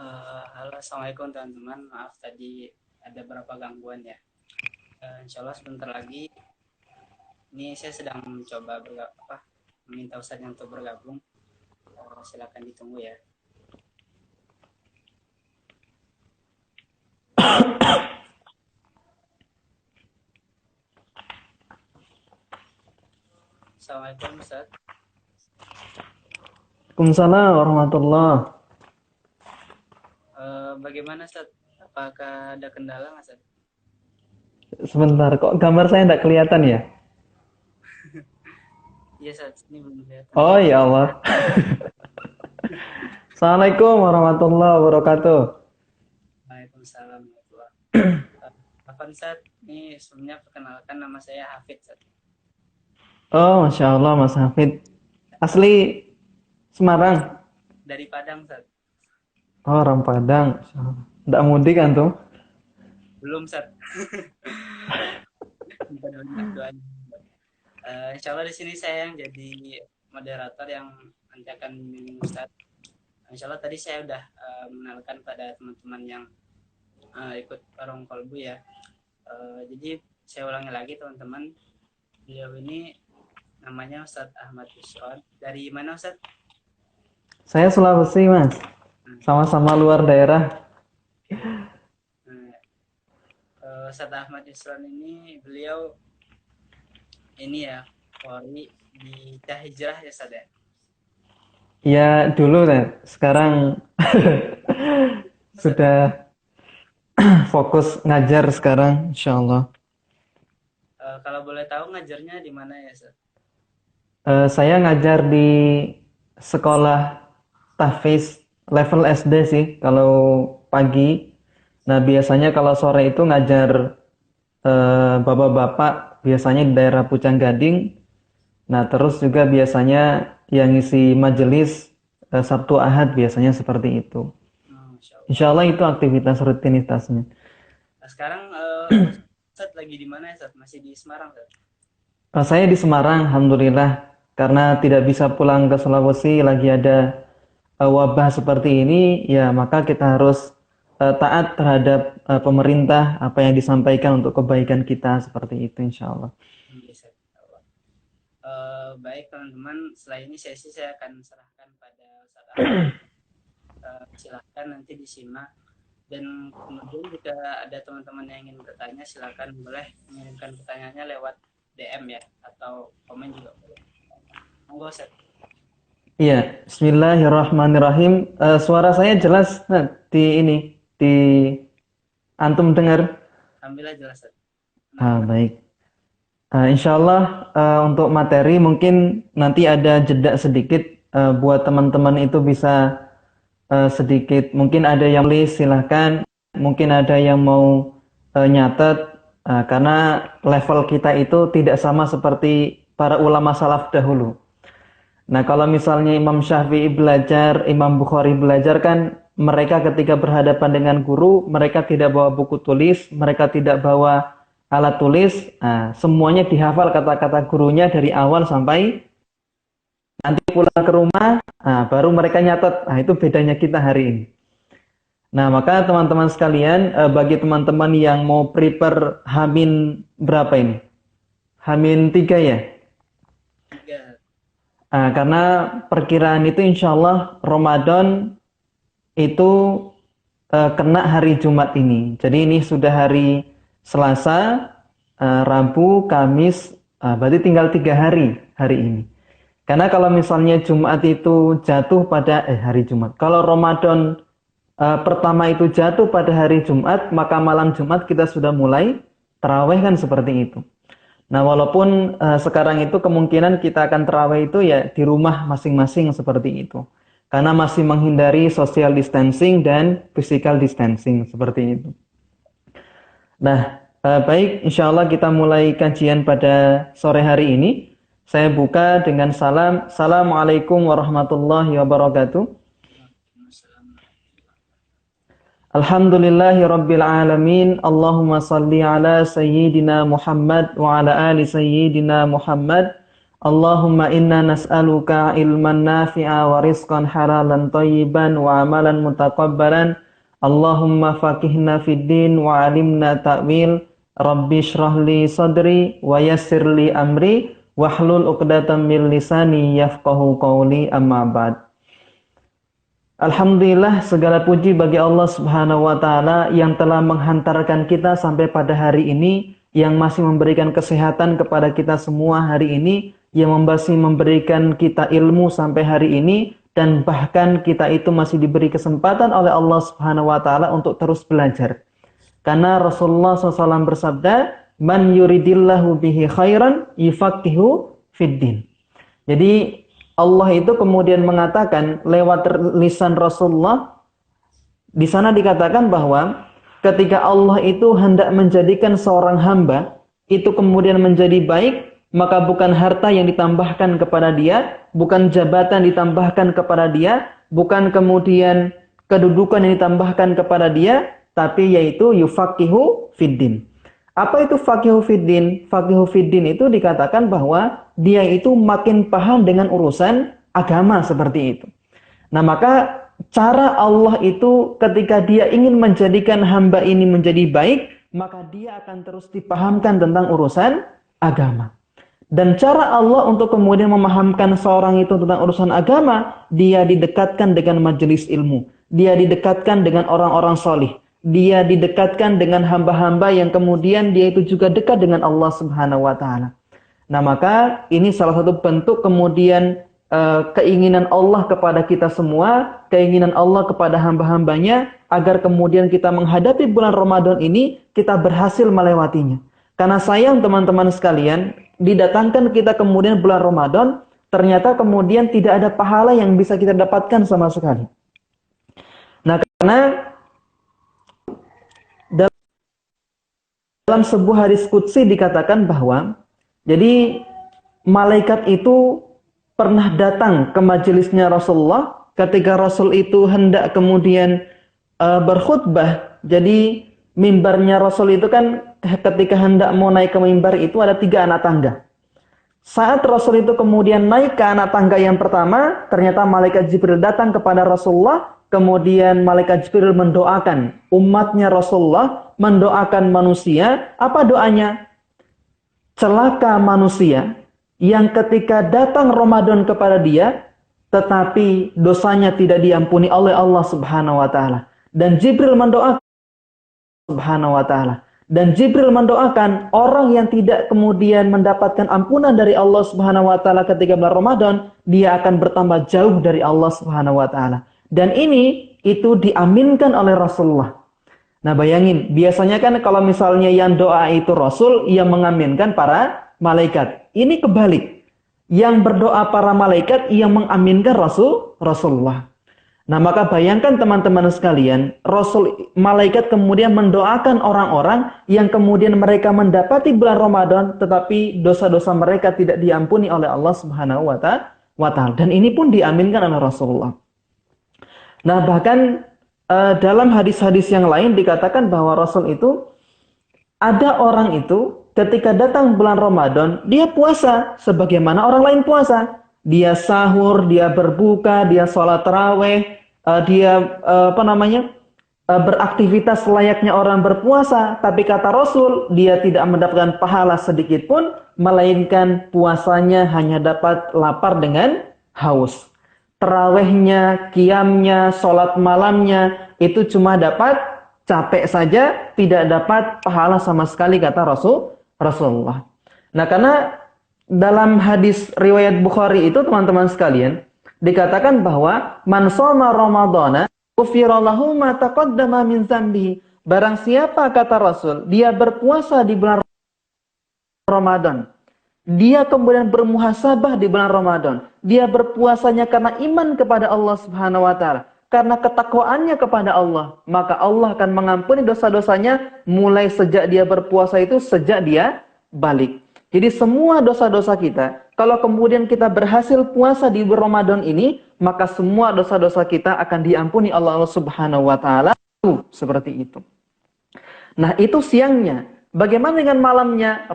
Halo, assalamualaikum teman-teman. Maaf tadi ada beberapa gangguan ya. Insya Allah sebentar lagi. Ini saya sedang mencoba meminta Ustaznya untuk bergabung. Silakan ditunggu ya. Assalamualaikum Ustaz. Waalaikumsalam warahmatullah. Bagaimana Ustaz? Apakah ada kendala nggak Ustaz? Sebentar, kok gambar saya tidak kelihatan ya? Iya Ustaz, ini belum kelihatan. Oh ya Allah. Assalamualaikum warahmatullahi wabarakatuh. Waalaikumsalam warahmatullahi. Apa Ustaz? Ini sebelumnya perkenalkan nama saya Hafid Ustaz. Oh, Masya Allah Mas Hafid. Asli Semarang. Dari Padang Ustaz. Oh, orang Padang. Tidak mudik kan tuh? Belum Ustaz. Doanya. Insya Allah di sini saya yang jadi moderator yang nanti akan membimbing Ustadz. Insya Allah tadi saya udah mengenalkan pada teman-teman yang ikut Warung Kolbu ya. Jadi saya ulangi lagi teman-teman. Beliau ini namanya Ustadz Ahmad Yusron. Dari mana Ustadz? Saya Sulawesi Mas. Sama-sama luar daerah. Ustadz Ahmad Yusron ini beliau ini ya Polri di Hijrah ya Ustadz ya. Ya dulu kan. Sekarang sudah fokus ngajar sekarang, Insya Allah. Kalau boleh tahu ngajarnya di mana ya Ustadz? Saya ngajar di sekolah tahfiz level SD sih kalau pagi. Nah, biasanya kalau sore itu ngajar bapak-bapak biasanya di daerah Pucang Gading. Nah, terus juga biasanya yang ngisi majelis Sabtu Ahad biasanya seperti itu. Masya Allah. Insya Allah itu aktivitas rutinitasnya. Nah, sekarang Ustadz lagi di mana ya Ustadz? Masih di Semarang Ustadz? Saya di Semarang, alhamdulillah. Karena tidak bisa pulang ke Sulawesi, lagi ada wabah seperti ini, ya maka kita harus taat terhadap pemerintah, apa yang disampaikan untuk kebaikan kita, seperti itu insya Allah. Bisa. Baik teman-teman, setelah ini sesi saya akan serahkan pada Ustadz Ahmad. Silahkan nanti disimak. Dan kemudian jika ada teman-teman yang ingin bertanya, silakan boleh mengirimkan pertanyaannya lewat DM ya, atau komen juga boleh. Monggo Ustadz. Iya, Bismillahirrahmanirrahim. Suara saya jelas di antum dengar? Alhamdulillah jelas Ustadz. Baik. Insya Allah untuk materi mungkin nanti ada jeda sedikit buat teman-teman itu bisa sedikit. Mungkin ada yang tulis silahkan. Mungkin ada yang mau nyatet karena level kita itu tidak sama seperti para ulama salaf dahulu. Nah, kalau misalnya Imam Syafi'i belajar, Imam Bukhari belajar kan mereka ketika berhadapan dengan guru, mereka tidak bawa buku tulis, mereka tidak bawa alat tulis, semuanya dihafal kata-kata gurunya dari awal sampai nanti pulang ke rumah, baru mereka nyatet. Nah, itu bedanya kita hari ini. Nah, maka teman-teman sekalian, bagi teman-teman yang mau prepare Hamin berapa ini? Hamin 3 ya? 3. Karena perkiraan itu insya Allah Ramadan itu kena hari Jumat ini. Jadi ini sudah hari Selasa, Rabu, Kamis, berarti tinggal 3 hari ini. Karena kalau misalnya Jumat itu jatuh pada hari Jumat. Kalau Ramadan pertama itu jatuh pada hari Jumat, maka malam Jumat kita sudah mulai tarawih kan seperti itu. Nah, walaupun sekarang itu kemungkinan kita akan tarawih itu ya di rumah masing-masing seperti itu. Karena masih menghindari social distancing dan physical distancing seperti itu. Nah, baik, insya Allah kita mulai kajian pada sore hari ini. Saya buka dengan salam. Assalamualaikum warahmatullahi wabarakatuh. Alhamdulillahi Rabbil Alamin. Allahumma salli ala Sayyidina Muhammad wa ala ali Sayyidina Muhammad. Allahumma inna nas'aluka ilman nafi'a wa rizqan halalan thayyiban wa amalan mutaqabbalan. Allahumma faqihna fid din wa alimna ta'wil. Rabbi shrah li sadri wa yassir li amri wahlul 'uqdatam min lisani yafqahu qawli, amma ba'd. Alhamdulillah, segala puji bagi Allah Subhanahu wa taala yang telah menghantarkan kita sampai pada hari ini, yang masih memberikan kesehatan kepada kita semua hari ini, yang masih memberikan kita ilmu sampai hari ini, dan bahkan kita itu masih diberi kesempatan oleh Allah Subhanahu wa taala untuk terus belajar. Karena Rasulullah SAW bersabda, "Man yuridillahu bihi khairan yufaqihu fiddin." Jadi Allah itu kemudian mengatakan lewat lisan Rasulullah, di sana dikatakan bahwa ketika Allah itu hendak menjadikan seorang hamba itu kemudian menjadi baik, maka bukan harta yang ditambahkan kepada dia, bukan jabatan ditambahkan kepada dia, bukan kemudian kedudukan yang ditambahkan kepada dia, tapi yaitu yufaqihu fiddin. Apa itu faqihu fiddin? Faqihu fiddin itu dikatakan bahwa dia itu makin paham dengan urusan agama seperti itu. Nah, maka cara Allah itu ketika dia ingin menjadikan hamba ini menjadi baik, maka dia akan terus dipahamkan tentang urusan agama. Dan cara Allah untuk kemudian memahamkan seorang itu tentang urusan agama, dia didekatkan dengan majelis ilmu. Dia didekatkan dengan orang-orang solih. Dia didekatkan dengan hamba-hamba yang kemudian dia itu juga dekat dengan Allah Subhanahu wa taala. Nah, maka ini salah satu bentuk kemudian keinginan Allah kepada kita semua, keinginan Allah kepada hamba-hambanya, agar kemudian kita menghadapi bulan Ramadan ini, kita berhasil melewatinya. Karena sayang teman-teman sekalian, didatangkan kita kemudian bulan Ramadan, ternyata kemudian tidak ada pahala yang bisa kita dapatkan sama sekali. Nah, karena dalam sebuah hadis qudsi dikatakan bahwa jadi malaikat itu pernah datang ke majelisnya Rasulullah ketika Rasul itu hendak kemudian berkhutbah. Jadi mimbarnya Rasul itu kan ketika hendak mau naik ke mimbar itu ada 3 anak tangga. Saat Rasul itu kemudian naik ke anak tangga yang pertama, ternyata malaikat Jibril datang kepada Rasulullah. Kemudian malaikat Jibril mendoakan umatnya Rasulullah, mendoakan manusia. Apa doanya? Celaka manusia yang ketika datang Ramadan kepada dia, tetapi dosanya tidak diampuni oleh Allah Subhanahu wa taala. Dan Jibril mendoakan Subhanahu wa taala. Dan Jibril mendoakan orang yang tidak kemudian mendapatkan ampunan dari Allah Subhanahu wa taala ketika bulan Ramadan, dia akan bertambah jauh dari Allah Subhanahu wa taala. Dan ini itu diaminkan oleh Rasulullah. Nah, bayangin, biasanya kan kalau misalnya yang doa itu Rasul, yang mengaminkan para malaikat. Ini kebalik. Yang berdoa para malaikat, yang mengaminkan Rasulullah. Nah, maka bayangkan teman-teman sekalian, malaikat kemudian mendoakan orang-orang yang kemudian mereka mendapati bulan Ramadan, tetapi dosa-dosa mereka tidak diampuni oleh Allah Subhanahu wa taala. Dan ini pun diaminkan oleh Rasulullah. Nah, bahkan dalam hadis-hadis yang lain dikatakan bahwa Rasul itu, ada orang itu ketika datang bulan Ramadan, dia puasa sebagaimana orang lain puasa. Dia sahur, dia berbuka, dia sholat taraweh, dia beraktivitas layaknya orang berpuasa. Tapi kata Rasul, dia tidak mendapatkan pahala sedikit pun, melainkan puasanya hanya dapat lapar dengan haus. Tarawehnya, qiyamnya, sholat malamnya, itu cuma dapat capek saja, tidak dapat pahala sama sekali, kata Rasulullah. Nah, karena dalam hadis riwayat Bukhari itu teman-teman sekalian dikatakan bahwa man shoma ramadhana ghufira lahu ma taqaddama min dzambihi. Barang siapa, kata Rasul, dia berpuasa di bulan Ramadan, dia kemudian bermuhasabah di bulan Ramadan, dia berpuasanya karena iman kepada Allah Subhanahu wa taala, karena ketakwaannya kepada Allah, maka Allah akan mengampuni dosa-dosanya mulai sejak dia berpuasa itu, sejak dia balik. Jadi semua dosa-dosa kita, kalau kemudian kita berhasil puasa di bulan Ramadan ini, maka semua dosa-dosa kita akan diampuni Allah Subhanahu wa taala. Seperti itu. Nah, itu siangnya. Bagaimana dengan malamnya?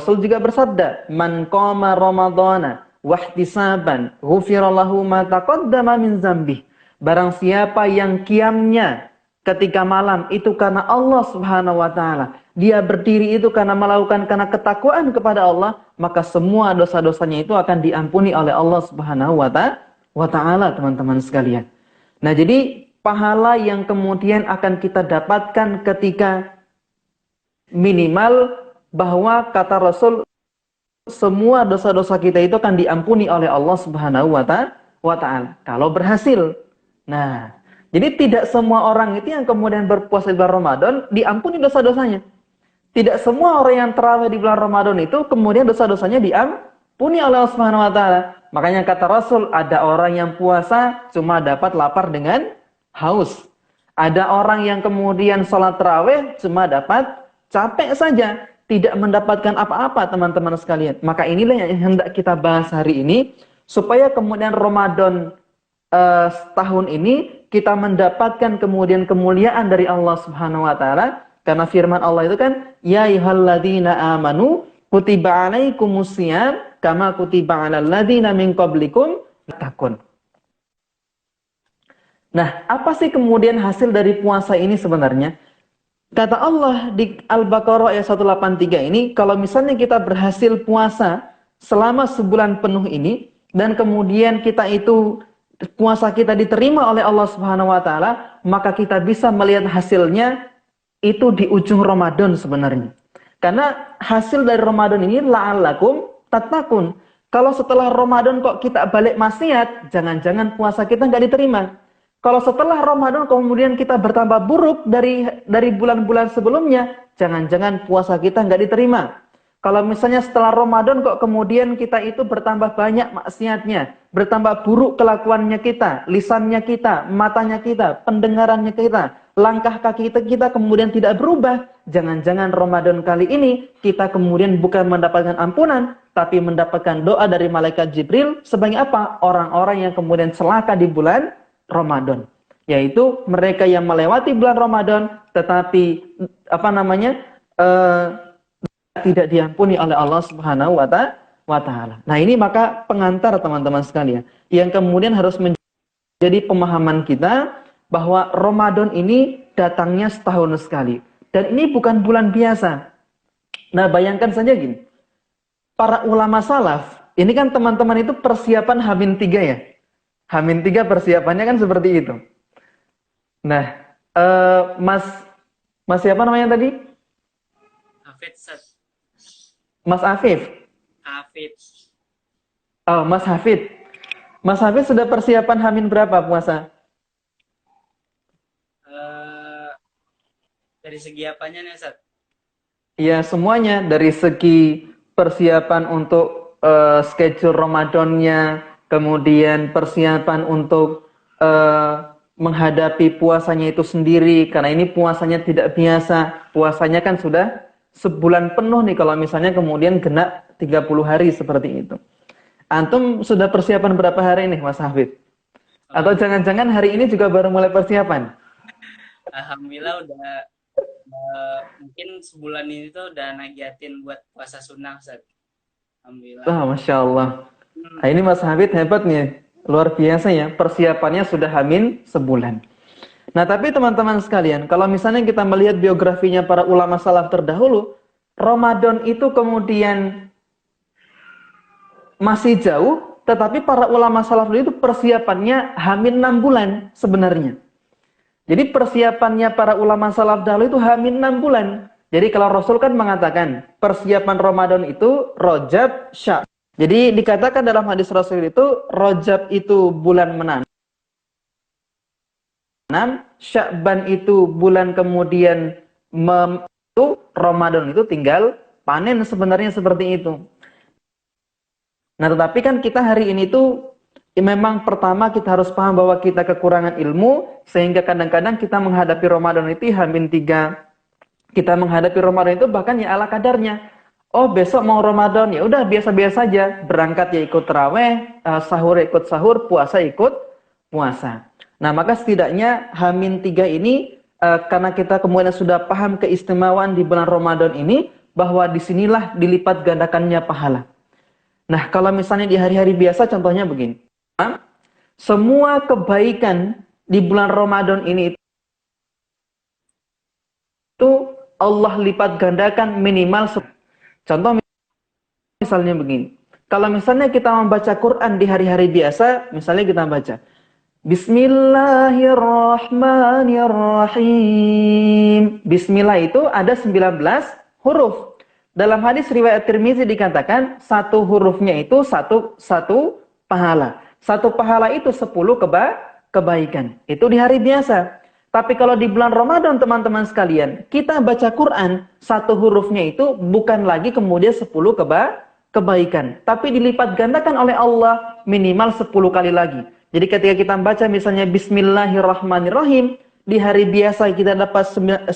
Rasul juga bersabda, "Man qama ramadhana wahtisaban, ghufira lahu ma taqaddama min dzambih." Barang siapa yang qiyamnya ketika malam itu karena Allah Subhanahu wa taala, dia berdiri itu karena melakukan karena ketakwaan kepada Allah, maka semua dosa-dosanya itu akan diampuni oleh Allah Subhanahu wa taala, teman-teman sekalian. Nah, jadi pahala yang kemudian akan kita dapatkan ketika minimal bahwa kata Rasul semua dosa-dosa kita itu akan diampuni oleh Allah Subhanahu wa taala kalau berhasil. Nah, jadi tidak semua orang itu yang kemudian berpuasa di bulan Ramadan diampuni dosa-dosanya. Tidak semua orang yang tarawih di bulan Ramadan itu kemudian dosa-dosanya diampuni oleh Allah Subhanahu wa taala. Makanya kata Rasul, ada orang yang puasa cuma dapat lapar dengan haus. Ada orang yang kemudian sholat tarawih cuma dapat capek saja, tidak mendapatkan apa-apa, teman-teman sekalian. Maka inilah yang hendak kita bahas hari ini, supaya kemudian Ramadan setahun ini kita mendapatkan kemudian kemuliaan dari Allah Subhanahu wa taala, karena firman Allah itu kan, ya ayyuhalladzina amanu kutiba alaikumusiyam kama kutiba alal ladzina min qablikum tattaqun. Nah, apa sih kemudian hasil dari puasa ini sebenarnya? Kata Allah di Al-Baqarah ayat 183 ini, kalau misalnya kita berhasil puasa selama sebulan penuh ini, dan kemudian kita itu, puasa kita diterima oleh Allah Subhanahu wa taala, maka kita bisa melihat hasilnya itu di ujung Ramadan sebenarnya. Karena hasil dari Ramadan ini la'allakum tattaqun. Kalau setelah Ramadan kok kita balik maksiat, jangan-jangan puasa kita nggak diterima. Kalau setelah Ramadan kemudian kita bertambah buruk dari bulan-bulan sebelumnya, jangan-jangan puasa kita nggak diterima. Kalau misalnya setelah Ramadan kok kemudian kita itu bertambah banyak maksiatnya, bertambah buruk kelakuannya kita, lisannya kita, matanya kita, pendengarannya kita, langkah kaki kita kemudian tidak berubah, jangan-jangan Ramadan kali ini kita kemudian bukan mendapatkan ampunan, tapi mendapatkan doa dari malaikat Jibril sebagai apa? Orang-orang yang kemudian celaka di bulan Ramadan, yaitu mereka yang melewati bulan Ramadan tetapi tidak diampuni oleh Allah Subhanahu wa taala. Nah, ini maka pengantar teman-teman sekalian yang kemudian harus menjadi pemahaman kita bahwa Ramadan ini datangnya setahun sekali dan ini bukan bulan biasa. Nah, bayangkan saja gini. Para ulama salaf, ini kan teman-teman itu persiapan H-3 ya. H-3 persiapannya kan seperti itu. Nah, Mas siapa namanya tadi? Hafid, Ustaz. Mas Afif. Hafid. Oh, Mas Hafid. Mas Hafid sudah persiapan H-min berapa puasa? Dari segi apanya nih, Ustaz? Iya, semuanya. Dari segi persiapan untuk schedule Ramadannya, kemudian persiapan untuk menghadapi puasanya itu sendiri, karena ini puasanya tidak biasa. Puasanya kan sudah sebulan penuh nih, kalau misalnya kemudian genap 30 hari seperti itu. Antum sudah persiapan berapa hari nih, Mas Hafid? Atau jangan-jangan hari ini juga baru mulai persiapan? Alhamdulillah udah mungkin sebulan ini tuh udah nagiatin buat puasa sunnah, Ustaz. Alhamdulillah. Masya Allah. Nah, ini Mas Hafid hebat nih, luar biasa ya, persiapannya sudah H-min sebulan. Nah, tapi teman-teman sekalian, kalau misalnya kita melihat biografinya para ulama salaf terdahulu, Ramadan itu kemudian masih jauh, tetapi para ulama salaf itu persiapannya H-6 bulan sebenarnya. Jadi persiapannya para ulama salaf dahulu itu H-6 bulan. Jadi kalau Rasul kan mengatakan, persiapan Ramadan itu Rajab, Sya'ban. Jadi dikatakan dalam hadis Rasul itu, Rajab itu bulan menanam, Sya'ban itu bulan kemudian Ramadan itu tinggal panen, sebenarnya seperti itu. Nah, tetapi kan kita hari ini tuh memang pertama kita harus paham bahwa kita kekurangan ilmu, sehingga kadang-kadang kita menghadapi Ramadan itu H-3. Kita menghadapi Ramadan itu bahkan ya ala kadarnya. Oh, besok mau Ramadan, ya udah biasa-biasa aja, berangkat ya ikut taraweh, sahur ikut sahur, puasa ikut puasa. Nah, maka setidaknya H-3 ini karena kita kemudian sudah paham keistimewaan di bulan Ramadan ini, bahwa disinilah dilipat gandakannya pahala. Nah, kalau misalnya di hari-hari biasa contohnya begini. Semua kebaikan di bulan Ramadan ini itu Allah lipat gandakan minimal. Contoh misalnya begini. Kalau misalnya kita membaca Quran di hari-hari biasa, misalnya kita baca Bismillahirrahmanirrahim. Bismillah itu ada 19 huruf. Dalam hadis riwayat Tirmizi dikatakan satu hurufnya itu satu pahala. Satu pahala itu 10 kebaikan. Itu di hari biasa. Tapi kalau di bulan Ramadan teman-teman sekalian, kita baca Quran, satu hurufnya itu bukan lagi kemudian 10 kebaikan. Tapi dilipat gandakan oleh Allah minimal 10 kali lagi. Jadi ketika kita baca misalnya Bismillahirrahmanirrahim, di hari biasa kita dapat 190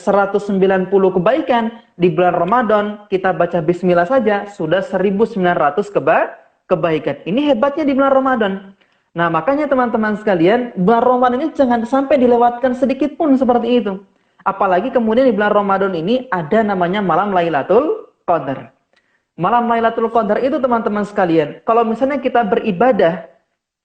kebaikan, di bulan Ramadan kita baca Bismillah saja sudah 1900 kebaikan. Ini hebatnya di bulan Ramadan. Nah makanya teman-teman sekalian, bulan Ramadan ini jangan sampai dilewatkan sedikit pun seperti itu. Apalagi kemudian di bulan Ramadan ini ada namanya malam Lailatul Qadar. Malam Lailatul Qadar itu teman-teman sekalian, kalau misalnya kita beribadah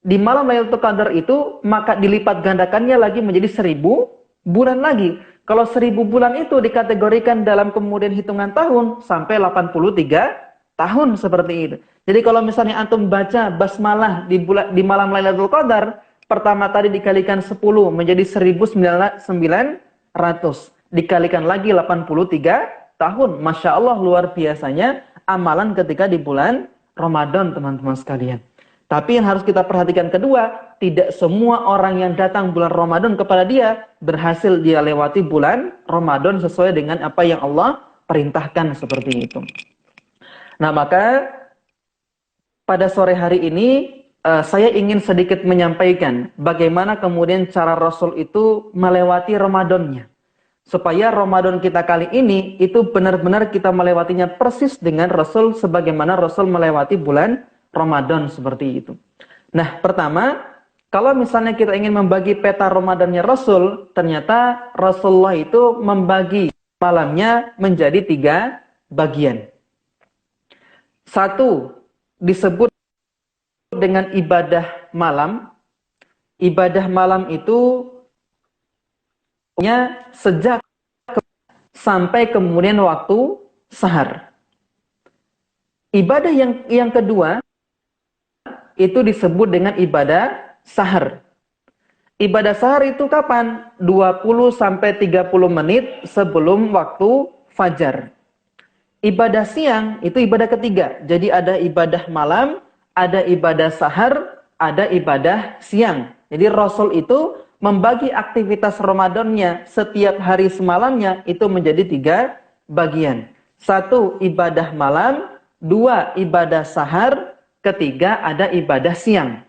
di malam Lailatul Qadar itu, maka dilipat gandakannya lagi menjadi 1000 bulan lagi. Kalau 1000 bulan itu dikategorikan dalam kemudian hitungan tahun, sampai 83 tahun seperti itu. Jadi kalau misalnya antum baca basmalah di malam Lailatul Qadar, pertama tadi dikalikan 10 menjadi 1900, dikalikan lagi 83 tahun. Masya Allah luar biasanya amalan ketika di bulan Ramadan teman-teman sekalian. Tapi yang harus kita perhatikan kedua, tidak semua orang yang datang bulan Ramadan kepada dia berhasil dia lewati bulan Ramadan sesuai dengan apa yang Allah perintahkan seperti itu. Nah maka pada sore hari ini saya ingin sedikit menyampaikan bagaimana kemudian cara Rasul itu melewati Ramadannya. Supaya Ramadan kita kali ini itu benar-benar kita melewatinya persis dengan Rasul sebagaimana Rasul melewati bulan Ramadan seperti itu. Nah, pertama, kalau misalnya kita ingin membagi peta Ramadannya Rasul, ternyata Rasulullah itu membagi malamnya menjadi 3 bagian. Satu, disebut dengan ibadah malam. Ibadah malam itu sejak sampai kemudian waktu sahar. Ibadah yang kedua itu disebut dengan ibadah sahar. Ibadah sahar itu kapan? 20 sampai 30 menit sebelum waktu fajar. Ibadah siang itu ibadah ketiga. Jadi ada ibadah malam, ada ibadah sahar, ada ibadah siang. Jadi Rasul itu membagi aktivitas Ramadannya setiap hari semalamnya itu menjadi 3 bagian. 1 ibadah malam, 2 ibadah sahar, ketiga ada ibadah siang.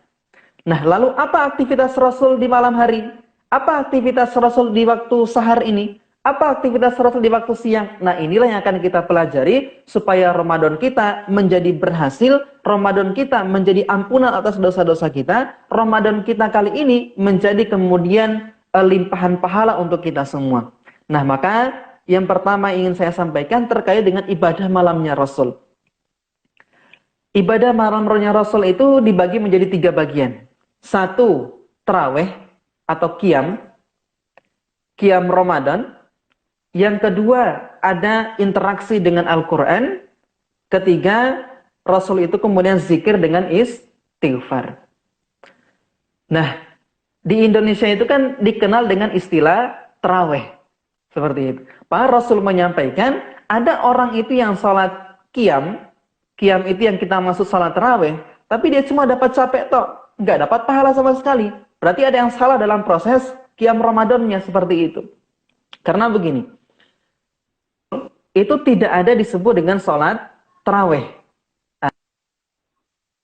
Nah, lalu apa aktivitas Rasul di malam hari? Apa aktivitas Rasul di waktu sahar ini? Apa aktivitas Rasul di waktu siang? Nah, inilah yang akan kita pelajari supaya Ramadan kita menjadi berhasil, Ramadan kita menjadi ampunan atas dosa-dosa kita, Ramadan kita kali ini menjadi kemudian limpahan pahala untuk kita semua. Nah, maka yang pertama ingin saya sampaikan terkait dengan ibadah malamnya Rasul. Ibadah malamnya Rasul itu dibagi menjadi 3 bagian. 1, tarawih atau qiyam Ramadan. Yang kedua, ada interaksi dengan Al-Quran. Ketiga, Rasul itu kemudian zikir dengan istighfar. Nah, di Indonesia itu kan dikenal dengan istilah tarawih. Seperti itu. Pak Rasul menyampaikan, ada orang itu yang sholat qiyam itu yang kita maksud salat tarawih, tapi dia cuma dapat capek toh, nggak dapat pahala sama sekali. Berarti ada yang salah dalam proses qiyam Ramadannya seperti itu. Karena begini, itu tidak ada disebut dengan salat tarawih.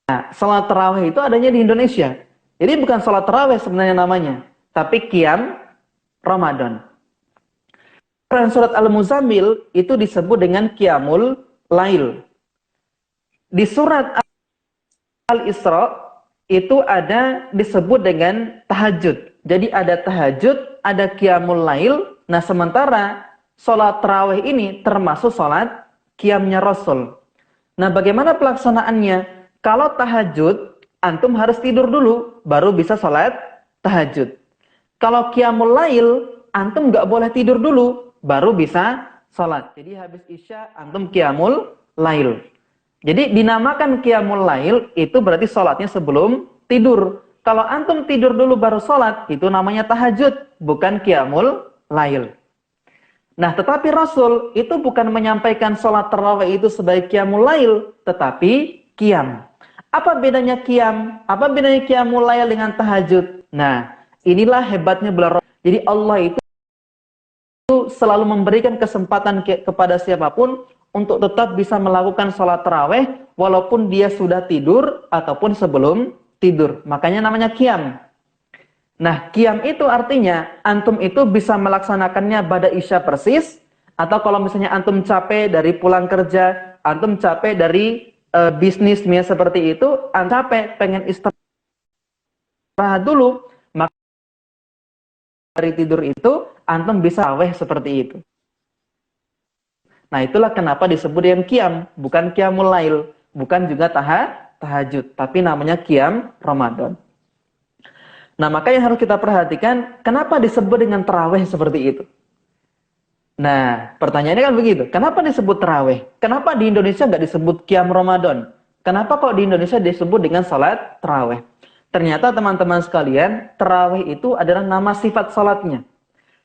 Nah, salat tarawih itu adanya di Indonesia. Jadi bukan salat tarawih sebenarnya namanya, tapi qiyam Ramadan. Dalam surat Al-Muzammil itu disebut dengan qiyamul lail. Di surat Al-Isra itu ada disebut dengan tahajud. Jadi ada tahajud, ada qiyamul lail. Nah sementara sholat tarawih ini termasuk sholat qiyamnya Rasul. Nah, bagaimana pelaksanaannya? Kalau tahajud, antum harus tidur dulu, baru bisa sholat tahajud. Kalau qiyamul lail, antum nggak boleh tidur dulu, baru bisa sholat. Jadi habis isya, antum qiyamul lail. Jadi dinamakan qiyamul lail, itu berarti sholatnya sebelum tidur. Kalau antum tidur dulu baru sholat, itu namanya tahajud, bukan qiyamul lail. Nah, tetapi Rasul itu bukan menyampaikan sholat tarawih itu sebagai qiyamul lail, tetapi qiyam. Apa bedanya qiyam? Apa bedanya qiyamul lail dengan tahajud? Nah, inilah hebatnya bulan Ramadan. Jadi Allah itu selalu memberikan kesempatan kepada siapapun untuk tetap bisa melakukan sholat tarawih walaupun dia sudah tidur ataupun sebelum tidur. Makanya namanya qiyam. Nah, qiyam itu artinya antum itu bisa melaksanakannya pada isya persis, atau kalau misalnya antum capek dari pulang kerja, antum capek dari bisnisnya seperti itu, antum capek pengen istirahat dulu, maka dari tidur itu antum bisa tarawih seperti itu. Nah, itulah kenapa disebut dengan qiyam, bukan qiyamul lail, bukan juga tahajud, tapi namanya qiyam Ramadan. Nah, maka yang harus kita perhatikan, kenapa disebut dengan tarawih seperti itu? Nah, pertanyaannya kan begitu. Kenapa disebut tarawih? Kenapa di Indonesia nggak disebut qiyam Ramadan? Kenapa kok di Indonesia disebut dengan salat tarawih? Ternyata teman-teman sekalian, tarawih itu adalah nama sifat salatnya.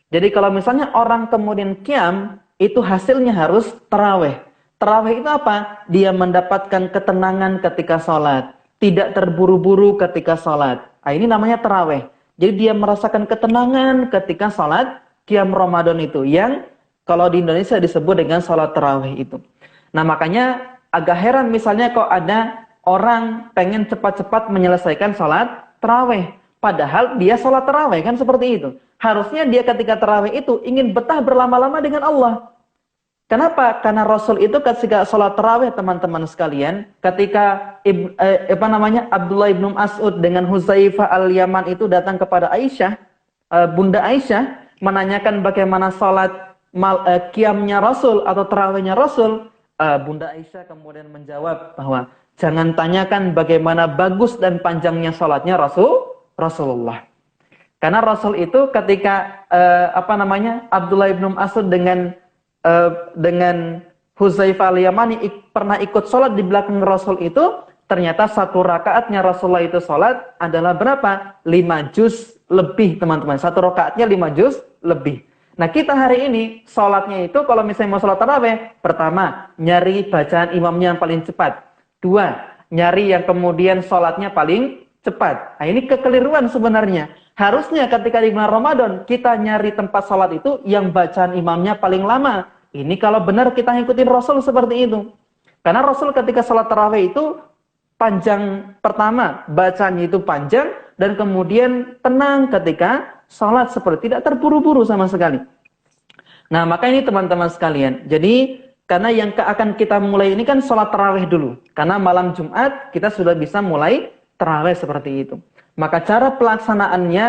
Jadi kalau misalnya orang kemudian qiyam, itu hasilnya harus tarawih. Tarawih itu apa? Dia mendapatkan ketenangan ketika salat, tidak terburu-buru ketika salat. Nah, ini namanya tarawih. Jadi dia merasakan ketenangan ketika salat qiyam Ramadan itu, yang kalau di Indonesia disebut dengan salat tarawih itu. Nah, makanya agak heran misalnya kok ada orang pengen cepat-cepat menyelesaikan salat tarawih, padahal dia salat tarawih kan seperti itu. Harusnya dia ketika tarawih itu ingin betah berlama-lama dengan Allah. Kenapa? Karena Rasul itu ketika sholat tarawih teman-teman sekalian, ketika Abdullah ibn Mas'ud dengan Huzaifah al-Yaman itu datang kepada Aisyah, Bunda Aisyah, menanyakan bagaimana sholat qiyamnya Rasul atau tarawihnya Rasul, Bunda Aisyah kemudian menjawab bahwa jangan tanyakan bagaimana bagus dan panjangnya sholatnya Rasulullah. Karena Rasul itu ketika Abdullah ibn Mas'ud dengan Huzaifah al-Yamani pernah ikut sholat di belakang Rasul itu, ternyata satu rakaatnya Rasulullah itu sholat adalah berapa? 5 juz lebih, teman-teman. Satu rakaatnya 5 juz lebih. Nah, kita hari ini sholatnya itu kalau misalnya mau sholat tarawih, pertama, nyari bacaan imamnya yang paling cepat. 2, nyari yang kemudian sholatnya paling cepat. Nah, ini kekeliruan sebenarnya. Harusnya ketika di bulan Ramadan, kita nyari tempat sholat itu yang bacaan imamnya paling lama. Ini kalau benar kita ngikutin Rasul seperti itu. Karena Rasul ketika sholat tarawih itu panjang, pertama bacanya itu panjang, dan kemudian tenang ketika sholat, seperti tidak terburu-buru sama sekali. Nah, maka ini teman-teman sekalian. Jadi, karena yang akan kita mulai ini kan sholat tarawih dulu. Karena malam Jumat kita sudah bisa mulai tarawih seperti itu. Maka cara pelaksanaannya,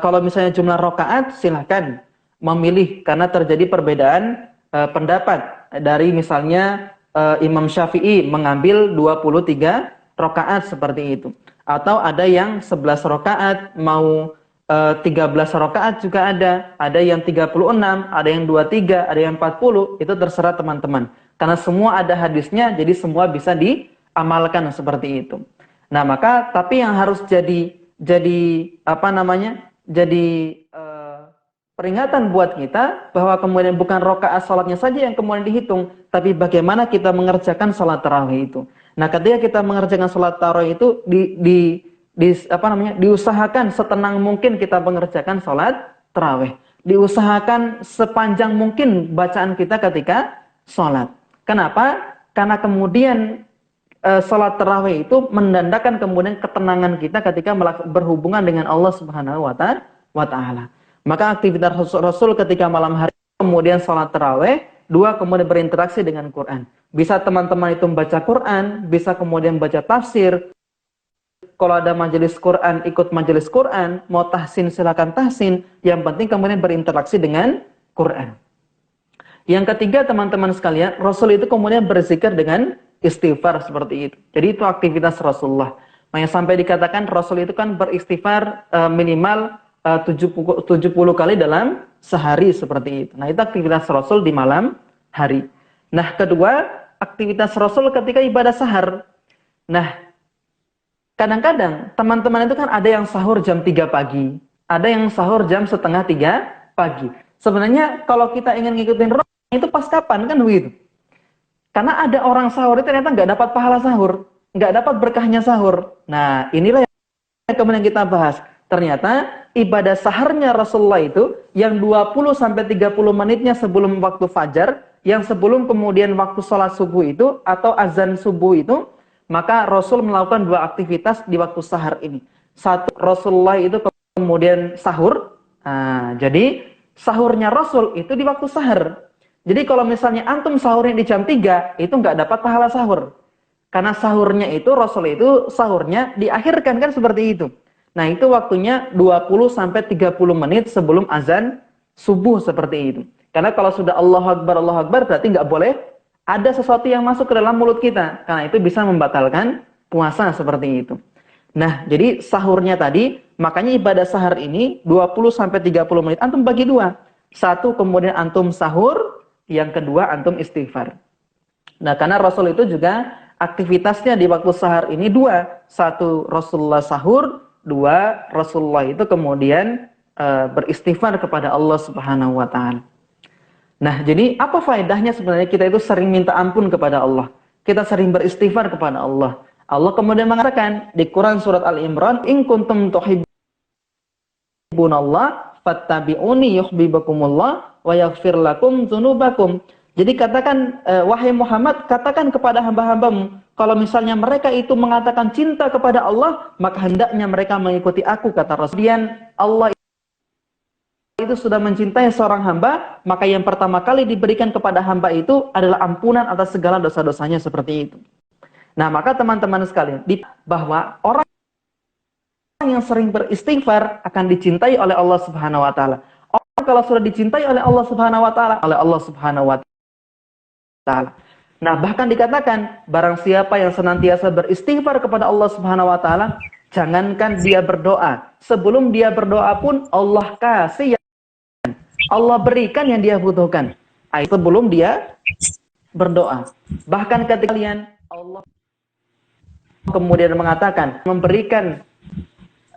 kalau misalnya jumlah rakaat, silahkan memilih karena terjadi perbedaan pendapat. Dari misalnya Imam Syafi'i mengambil 23 rakaat seperti itu. Atau ada yang 11 rakaat, mau 13 rakaat juga ada. Ada yang 36, ada yang 23, ada yang 40, itu terserah teman-teman. Karena semua ada hadisnya, jadi semua bisa diamalkan seperti itu. Nah, maka tapi yang harus jadi peringatan buat kita bahwa kemudian bukan rakaat salatnya saja yang kemudian dihitung, tapi bagaimana kita mengerjakan salat tarawih itu. Nah, ketika kita mengerjakan salat tarawih itu diusahakan setenang mungkin kita mengerjakan salat tarawih. Diusahakan sepanjang mungkin bacaan kita ketika salat. Kenapa? Karena kemudian salat tarawih itu mendandakan kemudian ketenangan kita ketika berhubungan dengan Allah Subhanahu wa Ta'ala. Maka aktivitas Rasul ketika malam hari kemudian salat tarawih, 2 kemudian berinteraksi dengan Quran. Bisa teman-teman itu membaca Quran, bisa kemudian baca tafsir. Kalau ada majelis Quran, ikut majelis Quran, mau tahsin silakan tahsin, yang penting kemudian berinteraksi dengan Quran. Yang ketiga, teman-teman sekalian, Rasul itu kemudian berzikir dengan istighfar seperti itu. Jadi itu aktivitas Rasulullah. Makanya sampai dikatakan Rasul itu kan beristighfar minimal 70 kali dalam sehari seperti itu. Nah, itu aktivitas Rasul di malam hari. Nah, kedua, aktivitas Rasul ketika ibadah sahar. Nah, kadang-kadang teman-teman itu kan ada yang sahur jam 3 pagi, ada yang sahur jam setengah 3 pagi. Sebenarnya kalau kita ingin ngikutin Rasul, itu pas kapan kan begitu? Karena ada orang sahur itu ternyata nggak dapat pahala sahur, nggak dapat berkahnya sahur. Nah, inilah yang kemudian kita bahas. Ternyata ibadah saharnya Rasulullah itu yang 20 sampai 30 menitnya sebelum waktu fajar, yang sebelum kemudian waktu sholat subuh itu atau azan subuh itu, maka Rasul melakukan dua aktivitas di waktu sahar ini. Satu, Rasulullah itu kemudian sahur. Nah, jadi sahurnya Rasul itu di waktu sahar. Jadi kalau misalnya antum sahurnya di jam 3, itu nggak dapat pahala sahur. Karena sahurnya itu, Rasul itu sahurnya diakhirkan kan seperti itu. Nah, itu waktunya 20 sampai 30 menit sebelum azan subuh seperti itu. Karena kalau sudah Allahu Akbar berarti nggak boleh ada sesuatu yang masuk ke dalam mulut kita. Karena itu bisa membatalkan puasa seperti itu. Nah, jadi sahurnya tadi, makanya ibadah sahar ini 20 sampai 30 menit antum bagi dua. Satu kemudian antum sahur, yang kedua antum istighfar. Nah, karena Rasul itu juga aktivitasnya di waktu sahar ini dua. Satu, Rasulullah sahur. Dua, Rasulullah itu kemudian beristighfar kepada Allah Subhanahu wa taala. Nah, jadi apa faedahnya sebenarnya kita itu sering minta ampun kepada Allah. Kita sering beristighfar kepada Allah. Allah kemudian mengatakan di Quran surat Al-Imran, "In kuntum tuhibbunallah fattabi'uni yuhibbukumullah wa yaghfir lakum dzunubakum." Jadi katakan, wahai Muhammad, katakan kepada hamba-hambamu, kalau misalnya mereka itu mengatakan cinta kepada Allah, maka hendaknya mereka mengikuti aku, kata Rasul. Kemudian Allah itu sudah mencintai seorang hamba, maka yang pertama kali diberikan kepada hamba itu adalah ampunan atas segala dosa-dosanya seperti itu. Nah, maka teman-teman sekalian, bahwa orang yang sering beristighfar akan dicintai oleh Allah Subhanahu wa taala. Orang kalau sudah dicintai oleh Allah Subhanahu wa taala, Nah, bahkan dikatakan barang siapa yang senantiasa beristighfar kepada Allah Subhanahu wa taala, jangankan dia berdoa, sebelum dia berdoa pun Allah kasih, Allah berikan yang dia butuhkan. Sebelum dia berdoa. Bahkan ketika kalian, Allah kemudian mengatakan,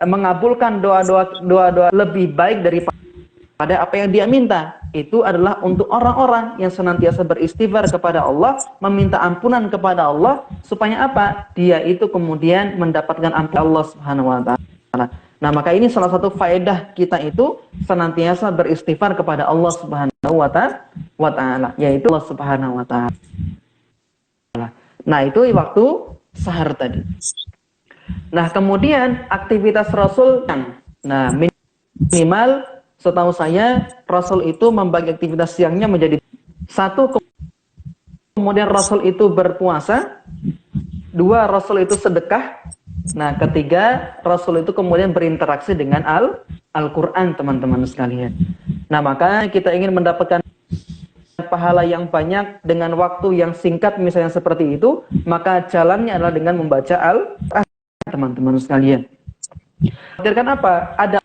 mengabulkan doa-doa lebih baik daripada apa yang dia minta. Itu adalah untuk orang-orang yang senantiasa beristighfar kepada Allah, meminta ampunan kepada Allah, supaya apa? Dia itu kemudian mendapatkan ampunan Allah Subhanahu wa taala. Nah, maka ini salah satu faedah kita itu senantiasa beristighfar kepada Allah Subhanahu wa taala, yaitu Allah Subhanahu wa taala. Nah, itu waktu sahar tadi. Nah, kemudian aktivitas Rasul, nah minimal setahu saya, Rasul itu membagi aktivitas siangnya menjadi satu, kemudian Rasul itu berpuasa, dua, Rasul itu sedekah, nah ketiga, Rasul itu kemudian berinteraksi dengan Al-Quran, teman-teman sekalian. Nah, maka kita ingin mendapatkan pahala yang banyak dengan waktu yang singkat, misalnya seperti itu, maka jalannya adalah dengan membaca Al-Quran, teman-teman sekalian. Khawatirkan apa? Ada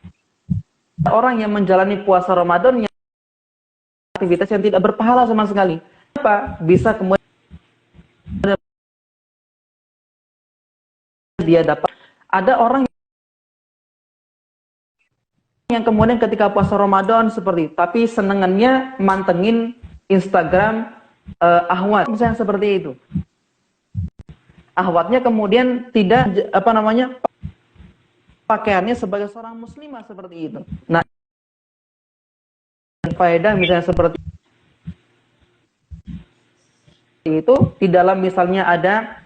orang yang menjalani puasa Ramadan yang aktivitas yang tidak berpahala sama sekali. Apa? Bisa kemudian dia dapat. Ada orang yang kemudian ketika puasa Ramadan seperti itu, tapi senengannya mantengin Instagram ahwat, misalnya seperti itu. Ahwatnya kemudian tidak pakaiannya sebagai seorang muslimah seperti itu. Nah, faedah misalnya seperti itu, di dalam misalnya ada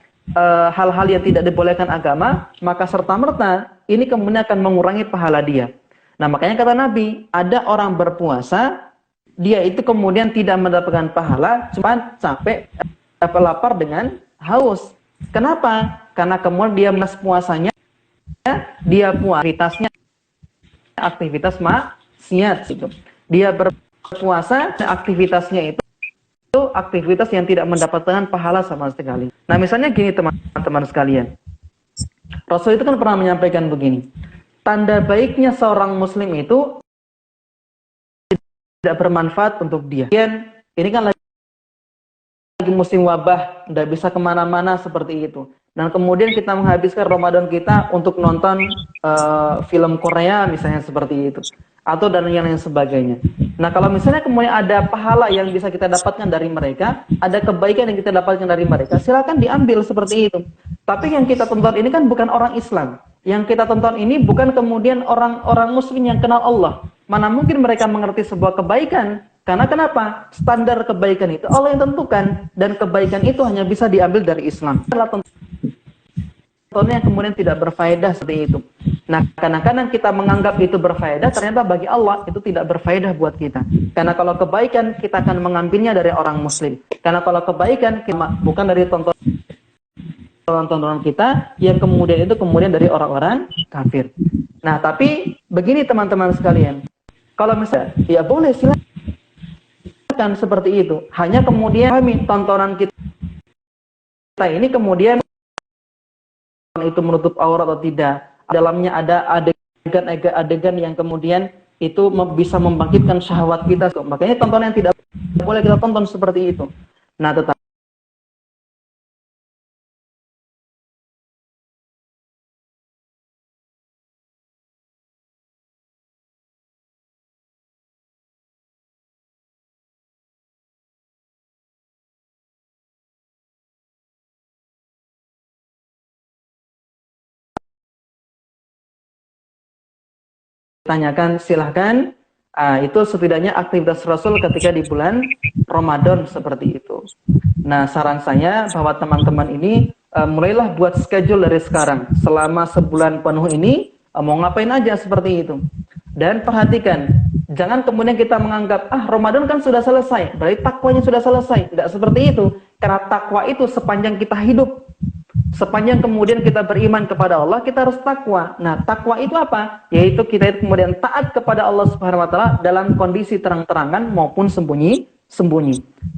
hal-hal yang tidak dibolehkan agama, maka serta-merta ini kemudian akan mengurangi pahala dia. Nah, makanya kata Nabi, ada orang berpuasa, dia itu kemudian tidak mendapatkan pahala, cuma capek, lapar dengan haus. Kenapa? Karena kemudian dia menas puasanya, dia puasa aktivitas maksiat gitu. Dia berpuasa aktivitasnya itu aktivitas yang tidak mendapatkan pahala sama sekali. Nah, misalnya gini teman-teman sekalian. Rasul itu kan pernah menyampaikan begini. Tanda baiknya seorang muslim itu tidak bermanfaat untuk dia. Ini kan lagi musim wabah, tidak bisa kemana-mana seperti itu. Dan kemudian kita menghabiskan Ramadan kita untuk nonton film Korea misalnya seperti itu, atau dan yang lain sebagainya. Nah, kalau misalnya kemudian ada pahala yang bisa kita dapatkan dari mereka, ada kebaikan yang kita dapatkan dari mereka, silakan diambil seperti itu. Tapi yang kita tonton ini kan bukan orang Islam. Yang kita tonton ini bukan kemudian orang-orang muslim yang kenal Allah. Mana mungkin mereka mengerti sebuah kebaikan. Karena kenapa? Standar kebaikan itu Allah yang tentukan. Dan kebaikan itu hanya bisa diambil dari Islam. Tontonnya kemudian tidak berfaedah seperti itu. Nah, kadang-kadang kita menganggap itu berfaedah, ternyata bagi Allah itu tidak berfaedah buat kita. Karena kalau kebaikan, kita akan mengambilnya dari orang muslim. Karena kalau kebaikan, bukan dari tontonan kita, yang kemudian itu kemudian dari orang-orang kafir. Nah, tapi begini teman-teman sekalian. Kalau misalnya, ya boleh silakan seperti itu. Hanya kemudian kami tontonan kita ini kemudian itu menutup aurat atau tidak. Dalamnya ada adegan yang kemudian itu bisa membangkitkan syahwat kita. Makanya tontonan yang tidak boleh kita tonton seperti itu. Nah, tetapi tanyakan silahkan. Itu setidaknya aktivitas Rasul ketika di bulan Ramadan seperti itu. Nah, saran saya bahwa teman-teman ini mulailah buat schedule dari sekarang. Selama sebulan penuh ini mau ngapain aja seperti itu. Dan perhatikan, jangan kemudian kita menganggap Ramadan kan sudah selesai, berarti takwanya sudah selesai. Tidak seperti itu. Karena takwa itu sepanjang kita hidup, sepanjang kemudian kita beriman kepada Allah, kita harus takwa. Nah, takwa itu apa? Yaitu kita itu kemudian taat kepada Allah Subhanahu wa taala dalam kondisi terang-terangan maupun sembunyi.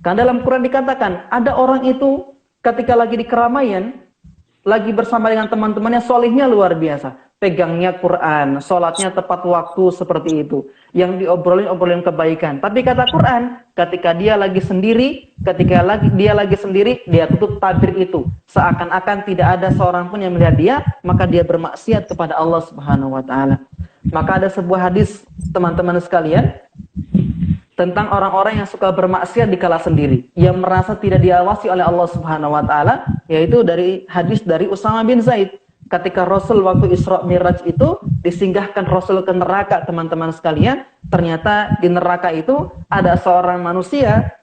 Karena dalam Quran dikatakan, ada orang itu ketika lagi di keramaian, lagi bersama dengan teman-temannya, solihnya luar biasa. Pegangnya Quran, sholatnya tepat waktu seperti itu. Yang diobrolin kebaikan. Tapi kata Quran, ketika dia lagi sendiri, dia tutup tabir itu. Seakan-akan tidak ada seorang pun yang melihat dia, maka dia bermaksiat kepada Allah Subhanahu wa taala. Maka ada sebuah hadis, teman-teman sekalian, tentang orang-orang yang suka bermaksiat di kala sendiri, yang merasa tidak diawasi oleh Allah Subhanahu wa taala, yaitu dari hadis dari Usama bin Zaid. Ketika Rasul waktu Isra Mi'raj itu disinggahkan Rasul ke neraka, teman-teman sekalian, ternyata di neraka itu ada seorang manusia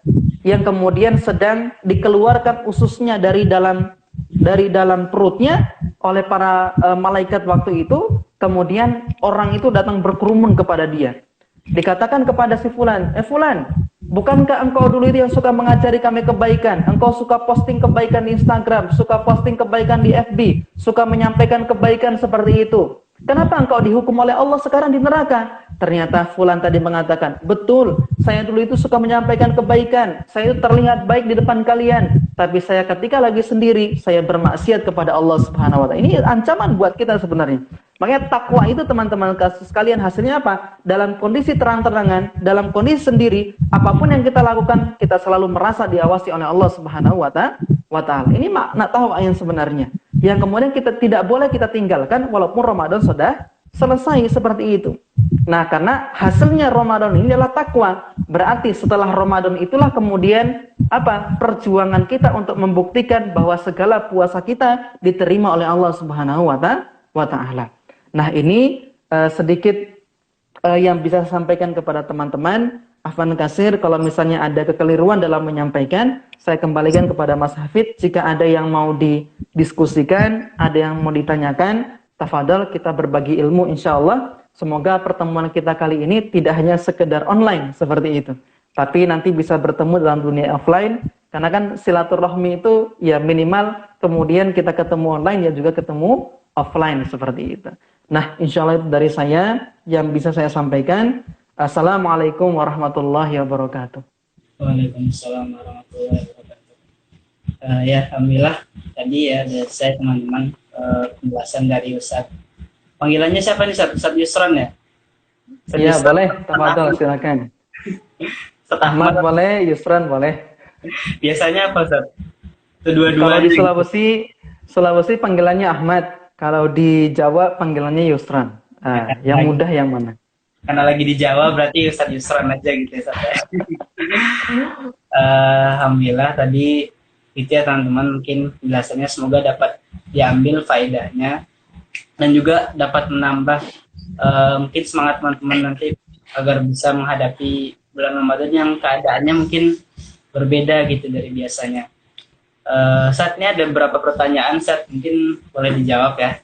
yang kemudian sedang dikeluarkan ususnya dari dalam perutnya oleh para malaikat waktu itu. Kemudian orang itu datang berkerumun kepada dia. Dikatakan kepada si Fulan, Fulan, bukankah engkau dulu itu yang suka mengajari kami kebaikan? Engkau suka posting kebaikan di Instagram, suka posting kebaikan di FB, suka menyampaikan kebaikan seperti itu. Kenapa engkau dihukum oleh Allah sekarang di neraka? Ternyata Fulan tadi mengatakan, betul, saya dulu itu suka menyampaikan kebaikan, saya itu terlihat baik di depan kalian, tapi saya ketika lagi sendiri, saya bermaksiat kepada Allah Subhanahu wa taala. Ini ancaman buat kita sebenarnya. Makanya takwa itu teman-teman sekalian hasilnya apa? Dalam kondisi terang-terangan, dalam kondisi sendiri, apapun yang kita lakukan, kita selalu merasa diawasi oleh Allah Subhanahu wa taala. Ini makna takwa yang sebenarnya. Yang kemudian kita tidak boleh kita tinggalkan walaupun Ramadan sudah selesai seperti itu. Nah, karena hasilnya Ramadan ini adalah takwa. Berarti setelah Ramadan itulah kemudian perjuangan kita untuk membuktikan bahwa segala puasa kita diterima oleh Allah Subhanahu wa taala. Nah, ini sedikit yang bisa saya sampaikan kepada teman-teman. Afwan Kasir, kalau misalnya ada kekeliruan dalam menyampaikan, saya kembalikan kepada Mas Hafid. Jika ada yang mau didiskusikan, ada yang mau ditanyakan, tafadhol, kita berbagi ilmu insyaallah. Semoga pertemuan kita kali ini tidak hanya sekedar online seperti itu, tapi nanti bisa bertemu dalam dunia offline. Karena kan silaturahmi itu ya minimal kemudian kita ketemu online ya juga ketemu offline seperti itu. Nah, insyaallah itu dari saya yang bisa saya sampaikan. Assalamualaikum warahmatullahi wabarakatuh. Waalaikumsalam warahmatullahi wabarakatuh. Ya, alhamdulillah tadi ya dari saya teman-teman penjelasan dari Ustadz. Panggilannya siapa nih Ustadz? Ustadz Yusron ya? Ustadz Iya, Yusron, boleh. Ustadz Tafadhol, Ahmad, silakan. Ustadz Ahmad Ahmad. boleh, Yusran boleh. Biasanya apa Ustadz? Itu Kalau dua-duanya di gitu. Sulawesi panggilannya Ahmad. Kalau di Jawa panggilannya Yusran. Nah, Ah, yang mudah yang mana? karena lagi di Jawa berarti Ustadz Yusron aja gitu ya Ustadz ya. Alhamdulillah tadi itu ya teman-teman, mungkin penjelasannya semoga dapat diambil faedahnya dan juga dapat menambah mungkin semangat teman-teman nanti agar bisa menghadapi bulan Ramadan yang keadaannya mungkin berbeda gitu dari biasanya. Saat ini ada beberapa pertanyaan, saat mungkin boleh dijawab ya.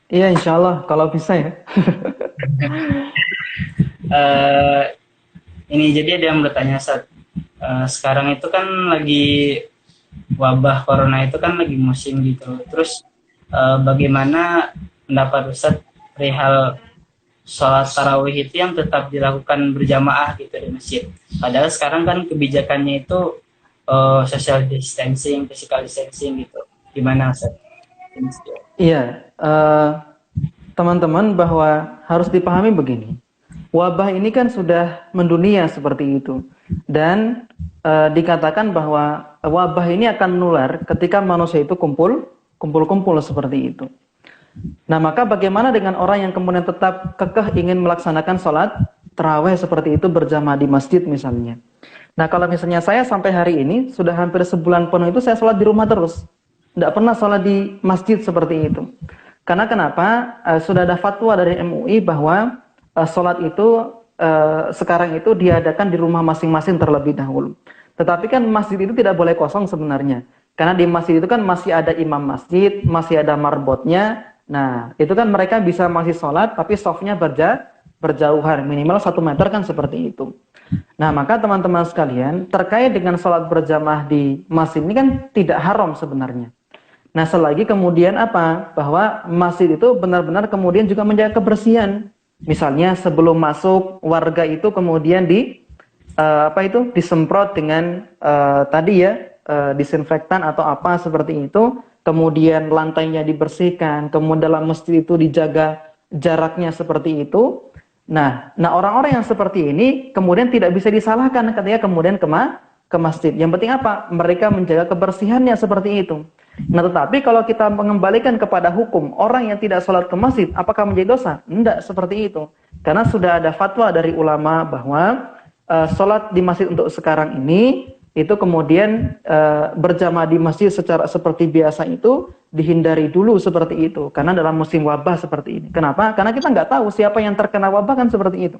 Iya, insya Allah kalau bisa ya. Eh, ini jadi ada yang bertanya saat sekarang itu kan lagi wabah corona itu kan lagi musim gitu. Terus bagaimana pendapat Ustadz perihal sholat tarawih itu yang tetap dilakukan berjamaah gitu di masjid. Padahal sekarang kan kebijakannya itu social distancing, physical distancing gitu. Gimana Ustadz? Iya, teman-teman bahwa harus dipahami begini. Wabah ini kan sudah mendunia seperti itu. Dan dikatakan bahwa wabah ini akan menular ketika manusia itu kumpul-kumpul seperti itu. Nah, maka bagaimana dengan orang yang kemudian tetap kekeh ingin melaksanakan sholat tarawih seperti itu berjamaah di masjid misalnya. Nah, kalau misalnya saya sampai hari ini sudah hampir sebulan penuh itu saya sholat di rumah terus. Tidak pernah sholat di masjid seperti itu. Karena kenapa? Sudah ada fatwa dari MUI bahwa sholat itu sekarang itu diadakan di rumah masing-masing terlebih dahulu. Tetapi kan masjid itu tidak boleh kosong sebenarnya. Karena di masjid itu kan masih ada imam masjid, masih ada marbotnya. Nah, itu kan mereka bisa masih sholat, tapi softnya berjauhan, minimal 1 meter kan seperti itu. Nah, maka teman-teman sekalian, terkait dengan sholat berjamaah di masjid ini kan tidak haram sebenarnya. Nah, selagi kemudian apa? Bahwa masjid itu benar-benar kemudian juga menjaga kebersihan. Misalnya sebelum masuk warga itu kemudian disemprot dengan tadi ya disinfektan atau apa seperti itu, kemudian lantainya dibersihkan, kemudian dalam masjid itu dijaga jaraknya seperti itu. Nah orang-orang yang seperti ini kemudian tidak bisa disalahkan ketika kemudian ke masjid. Yang penting apa? Mereka menjaga kebersihannya seperti itu. Nah, tetapi kalau kita mengembalikan kepada hukum orang yang tidak sholat ke masjid, apakah menjadi dosa? Tidak seperti itu. Karena sudah ada fatwa dari ulama bahwa sholat di masjid untuk sekarang ini itu kemudian berjamaah di masjid secara seperti biasa itu dihindari dulu seperti itu. Karena dalam musim wabah seperti ini. Kenapa? Karena kita nggak tahu siapa yang terkena wabah kan seperti itu.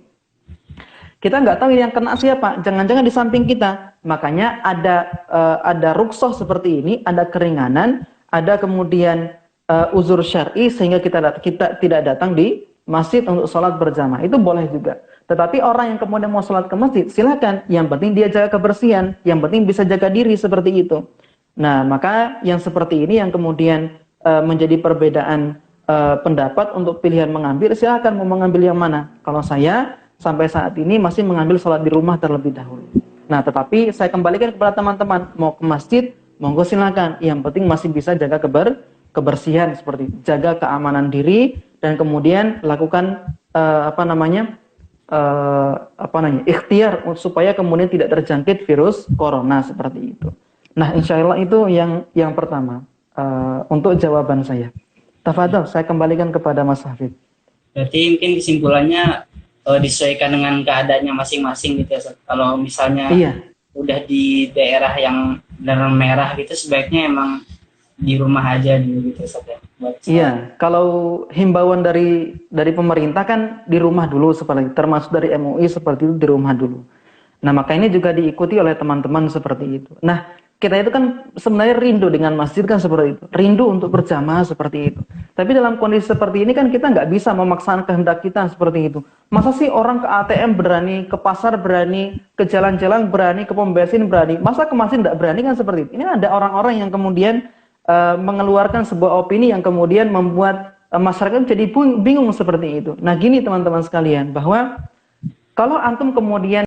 Kita nggak tahu yang kena siapa, jangan-jangan di samping kita. Makanya ada rukhsah seperti ini, ada keringanan, ada kemudian uzur syar'i sehingga kita tidak datang di masjid untuk sholat berjamaah. Itu boleh juga. Tetapi orang yang kemudian mau sholat ke masjid, silakan. Yang penting dia jaga kebersihan, yang penting bisa jaga diri seperti itu. Nah, maka yang seperti ini yang kemudian menjadi perbedaan pendapat untuk pilihan mengambil, silakan mau mengambil yang mana. Kalau saya sampai saat ini masih mengambil sholat di rumah terlebih dahulu. Nah, tetapi saya kembalikan kepada teman-teman, mau ke masjid, monggo silakan. Yang penting masih bisa jaga kebersihan seperti itu. Jaga keamanan diri dan kemudian lakukan ikhtiar supaya kemudian tidak terjangkit virus corona seperti itu. Nah, insya Allah itu yang pertama untuk jawaban saya. Tafadhol, saya kembalikan kepada Mas Hafid. Berarti mungkin kesimpulannya disesuaikan dengan keadaannya masing-masing gitu ya. Kalau misalnya udah di daerah yang benar merah gitu, sebaiknya emang di rumah aja dulu gitu ya. Iya, kalau himbauan dari pemerintah kan di rumah dulu seperti termasuk dari MUI seperti itu di rumah dulu. Nah, maka ini juga diikuti oleh teman-teman seperti itu. Nah, kita itu kan sebenarnya rindu dengan masjid kan seperti itu. Rindu untuk berjamaah seperti itu. Tapi dalam kondisi seperti ini kan kita nggak bisa memaksakan kehendak kita seperti itu. Masa sih orang ke ATM berani, ke pasar berani, ke jalan-jalan berani, ke pom bensin berani. Masa ke masjid nggak berani kan seperti itu. Ini ada orang-orang yang kemudian mengeluarkan sebuah opini yang kemudian membuat masyarakat jadi bingung seperti itu. Nah, gini teman-teman sekalian, bahwa kalau antum kemudian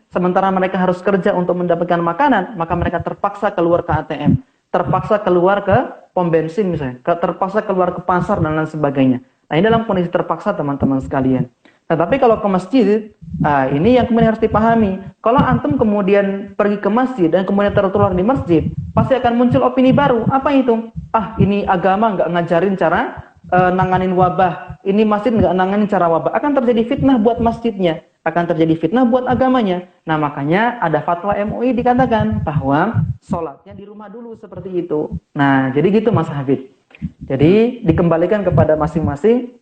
sementara mereka harus kerja untuk mendapatkan makanan, maka mereka terpaksa keluar ke ATM, terpaksa keluar ke pom bensin misalnya, terpaksa keluar ke pasar dan lain sebagainya. Nah, ini dalam kondisi terpaksa teman-teman sekalian. Nah, tapi kalau ke masjid, ini yang kemudian harus dipahami. Kalau antum kemudian pergi ke masjid dan kemudian tertular di masjid, pasti akan muncul opini baru. Apa itu? Ini agama nggak ngajarin cara nanganin wabah. Ini masjid nggak nanganin cara wabah. Akan terjadi fitnah buat masjidnya, akan terjadi fitnah buat agamanya. Nah, makanya ada fatwa MUI dikatakan bahwa sholatnya di rumah dulu seperti itu. Nah, jadi gitu Mas Hafid. Jadi dikembalikan kepada masing-masing.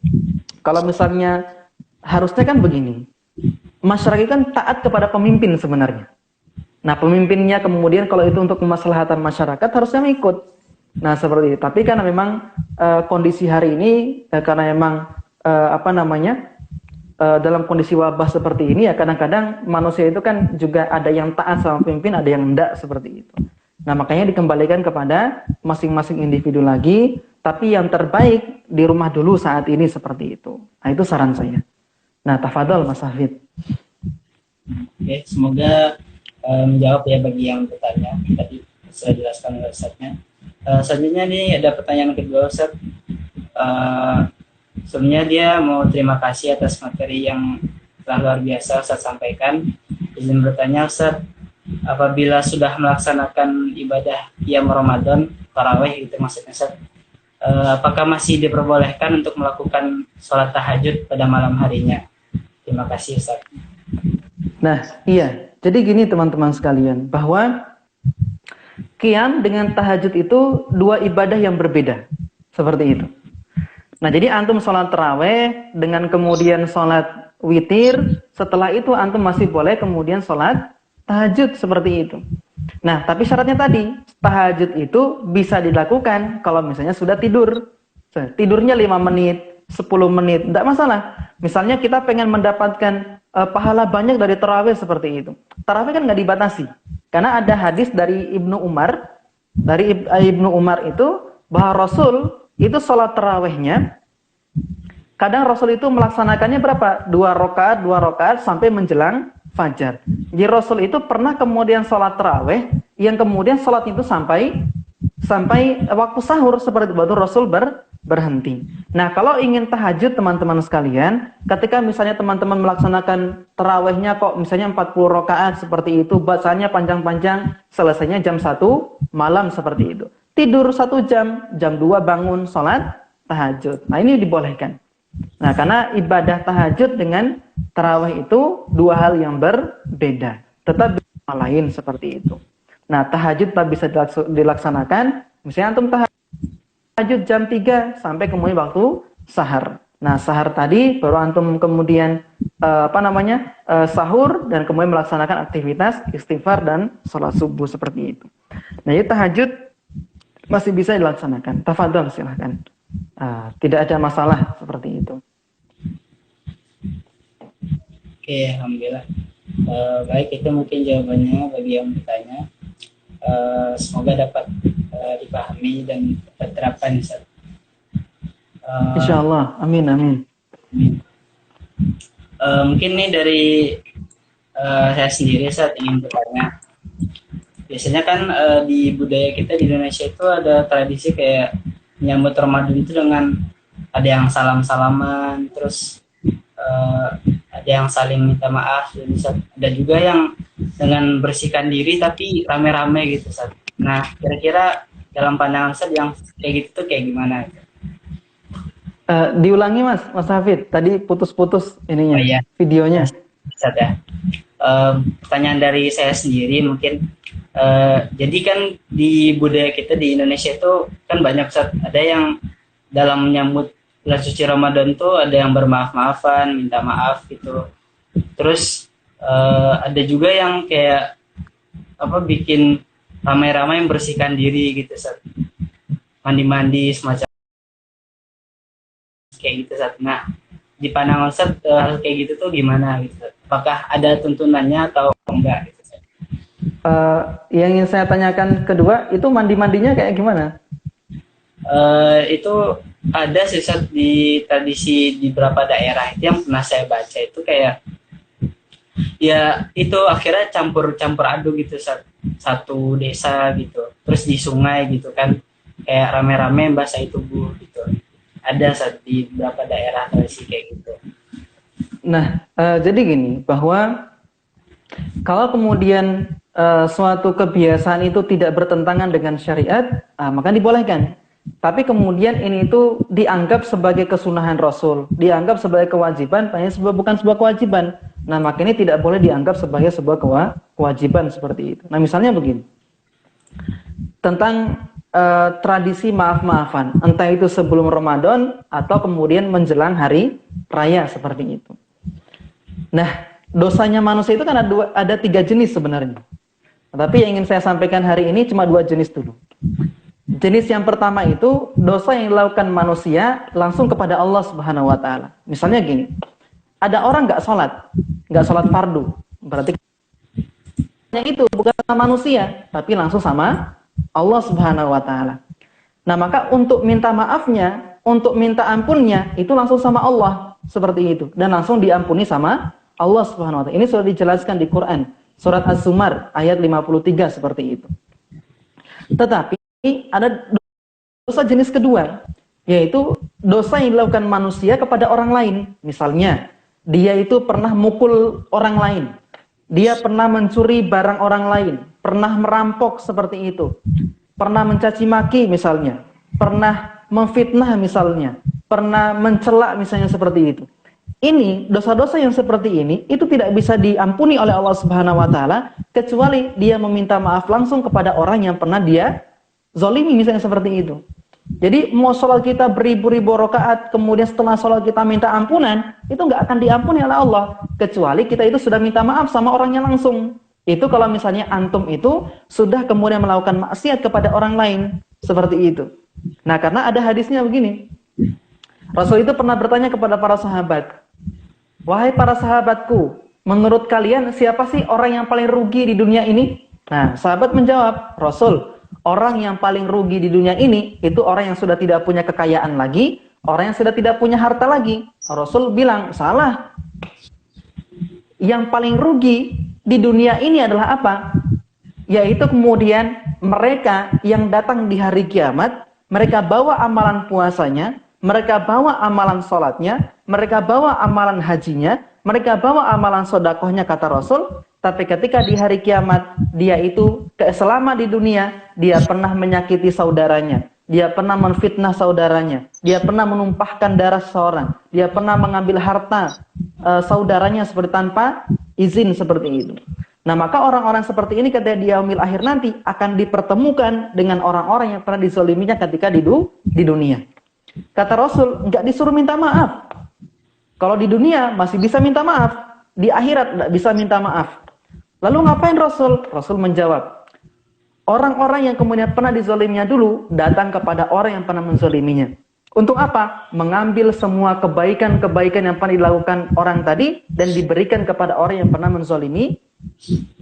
Kalau misalnya harusnya kan begini, masyarakat kan taat kepada pemimpin sebenarnya. Nah, pemimpinnya kemudian kalau itu untuk kemaslahatan masyarakat harusnya ikut. Nah, seperti itu. Tapi karena memang kondisi hari ini karena memang dalam kondisi wabah seperti ini ya, kadang-kadang manusia itu kan juga ada yang taat sama pemimpin, ada yang enggak seperti itu. Nah, makanya dikembalikan kepada masing-masing individu lagi, tapi yang terbaik di rumah dulu saat ini seperti itu. Nah, itu saran saya. Nah, tafadhol Mas Hafid. Oke, semoga menjawab ya bagi yang bertanya. Tadi sudah jelaskan oleh Ustaznya. Selanjutnya nih ada pertanyaan kedua Ustaz. Sebelumnya dia mau terima kasih atas materi yang telah luar biasa Ustaz sampaikan. Izin bertanya Ustaz, apabila sudah melaksanakan ibadah qiyam Ramadan, tarawih itu maksudnya Ustaz, apakah masih diperbolehkan untuk melakukan sholat tahajud pada malam harinya? Terima kasih Ustaz. Nah, iya. Jadi gini teman-teman sekalian, bahwa qiyam dengan tahajud itu dua ibadah yang berbeda. Seperti itu. Nah, jadi antum sholat tarawih dengan kemudian sholat witir, setelah itu antum masih boleh kemudian sholat tahajud seperti itu. Nah, tapi syaratnya tadi, tahajud itu bisa dilakukan kalau misalnya sudah tidur. Tidurnya 5 menit, 10 menit, tidak masalah. Misalnya kita pengen mendapatkan pahala banyak dari tarawih seperti itu. Tarawih kan nggak dibatasi. Karena ada hadis dari Ibnu Umar, itu bahwa Rasul itu sholat tarawihnya, kadang Rasul itu melaksanakannya berapa? 2 rakaat sampai menjelang fajar. Jadi Rasul itu pernah kemudian sholat tarawih, yang kemudian sholat itu sampai waktu sahur seperti itu, baru Rasul berhenti. Nah, kalau ingin tahajud teman-teman sekalian, ketika misalnya teman-teman melaksanakan tarawihnya kok misalnya 40 rakaat seperti itu, bacanya panjang-panjang, selesainya jam 1 malam seperti itu. Tidur 1 jam, jam 2 bangun sholat tahajud. Nah, ini dibolehkan. Nah, karena ibadah tahajud dengan tarawih itu dua hal yang berbeda. Tetap lain seperti itu. Nah, tahajud tak bisa dilaksanakan, misalnya antum tahajud jam 3 sampai kemudian waktu sahar. Nah, sahar tadi baru antum kemudian sahur dan kemudian melaksanakan aktivitas istighfar dan sholat subuh seperti itu. Nah, jadi tahajud masih bisa dilaksanakan. Tafadhol silahkan. Tidak ada masalah seperti itu. Oke, alhamdulillah. Baik, itu mungkin jawabannya bagi yang bertanya. Semoga dapat dipahami dan diterapkan. Insyaallah, amin. Mungkin nih dari saya sendiri saat ingin bertanya. Biasanya kan di budaya kita di Indonesia itu ada tradisi kayak menyambut Ramadan itu dengan ada yang salam-salaman, terus ada yang saling minta maaf, dan ada juga yang dengan bersihkan diri tapi rame-rame gitu Ustaz. Nah, kira-kira dalam pandangan Ustaz yang kayak gitu tuh kayak gimana? Diulangi Mas Hafid, tadi putus-putus ininya, videonya. Ustaz ya. Pertanyaan dari saya sendiri mungkin, jadi kan di budaya kita di Indonesia itu kan banyak Ustaz, ada yang dalam menyambut bulan suci Ramadan tuh ada yang bermaaf-maafan, minta maaf gitu. Terus ada juga yang kayak bikin ramai-ramai membersihkan diri gitu Ustaz. Mandi-mandi semacam kayak gitu Ustaz. Nah, di pandangan Ustaz hal kayak gitu tuh gimana gitu Ustaz? Apakah ada tuntunannya atau enggak gitu Ustaz? Yang ingin saya tanyakan kedua, itu mandi-mandinya kayak gimana? Itu ada sih Ustaz, di tradisi di beberapa daerah itu yang pernah saya baca itu kayak ya itu akhirnya campur aduk gitu, satu desa gitu, terus di sungai gitu kan, kayak rame-rame basahi tubuh gitu. Ada di beberapa daerah tradisi kayak gitu. Nah, jadi gini, bahwa kalau kemudian suatu kebiasaan itu tidak bertentangan dengan syariat, maka dibolehkan. Tapi kemudian ini itu dianggap sebagai kesunahan Rasul, dianggap sebagai kewajiban, bukan sebuah kewajiban. Nah, maka ini tidak boleh dianggap sebagai sebuah kewajiban seperti itu. Nah, misalnya begini, tentang tradisi maaf-maafan, entah itu sebelum Ramadan atau kemudian menjelang hari raya seperti itu. Nah, dosanya manusia itu kan ada 3 jenis sebenarnya. Tapi yang ingin saya sampaikan hari ini cuma 2 jenis dulu. Jenis yang pertama itu dosa yang dilakukan manusia langsung kepada Allah Subhanahu wa taala. Misalnya gini, ada orang nggak sholat fardu. Berarti itu bukan sama manusia, tapi langsung sama Allah Subhanahu wa taala. Nah, maka untuk minta maafnya, untuk minta ampunnya itu langsung sama Allah, seperti itu, dan langsung diampuni sama Allah Subhanahu wa taala. Ini sudah dijelaskan di Quran, surat Az-Zumar ayat 53 seperti itu. Tetapi ada dosa jenis kedua, yaitu dosa yang dilakukan manusia kepada orang lain. Misalnya, dia itu pernah mukul orang lain, dia pernah mencuri barang orang lain, pernah merampok seperti itu, pernah mencaci maki misalnya, pernah memfitnah misalnya, pernah mencela misalnya seperti itu. Ini dosa-dosa yang seperti ini itu tidak bisa diampuni oleh Allah Subhanahu wa taala kecuali dia meminta maaf langsung kepada orang yang pernah dia zalimi misalnya seperti itu. Jadi mau sholat kita beribu-ribu rakaat, kemudian setelah sholat kita minta ampunan, itu nggak akan diampuni oleh Allah kecuali kita itu sudah minta maaf sama orangnya langsung. Itu kalau misalnya antum itu sudah kemudian melakukan maksiat kepada orang lain seperti itu. Nah, karena ada hadisnya begini, Rasul itu pernah bertanya kepada para sahabat, wahai para sahabatku, menurut kalian siapa sih orang yang paling rugi di dunia ini? Nah, sahabat menjawab, Rasul, orang yang paling rugi di dunia ini itu orang yang sudah tidak punya kekayaan lagi, orang yang sudah tidak punya harta lagi. Rasul bilang, salah. Yang paling rugi di dunia ini adalah apa? Yaitu kemudian mereka yang datang di hari kiamat, mereka bawa amalan puasanya, mereka bawa amalan sholatnya, mereka bawa amalan hajinya, mereka bawa amalan sodakohnya, kata Rasul. Tapi ketika di hari kiamat, dia itu selama di dunia, dia pernah menyakiti saudaranya, dia pernah menfitnah saudaranya, dia pernah menumpahkan darah seseorang, dia pernah mengambil harta saudaranya seperti tanpa izin seperti itu. Nah, maka orang-orang seperti ini ketika di yaumil akhir nanti akan dipertemukan dengan orang-orang yang pernah dizaliminya ketika di dunia. Kata Rasul, enggak disuruh minta maaf. Kalau di dunia masih bisa minta maaf, di akhirat enggak bisa minta maaf. Lalu ngapain Rasul? Rasul menjawab, orang-orang yang kemudian pernah dizaliminya dulu datang kepada orang yang pernah menzaliminya. Untuk apa? Mengambil semua kebaikan-kebaikan yang pernah dilakukan orang tadi dan diberikan kepada orang yang pernah menzalimi,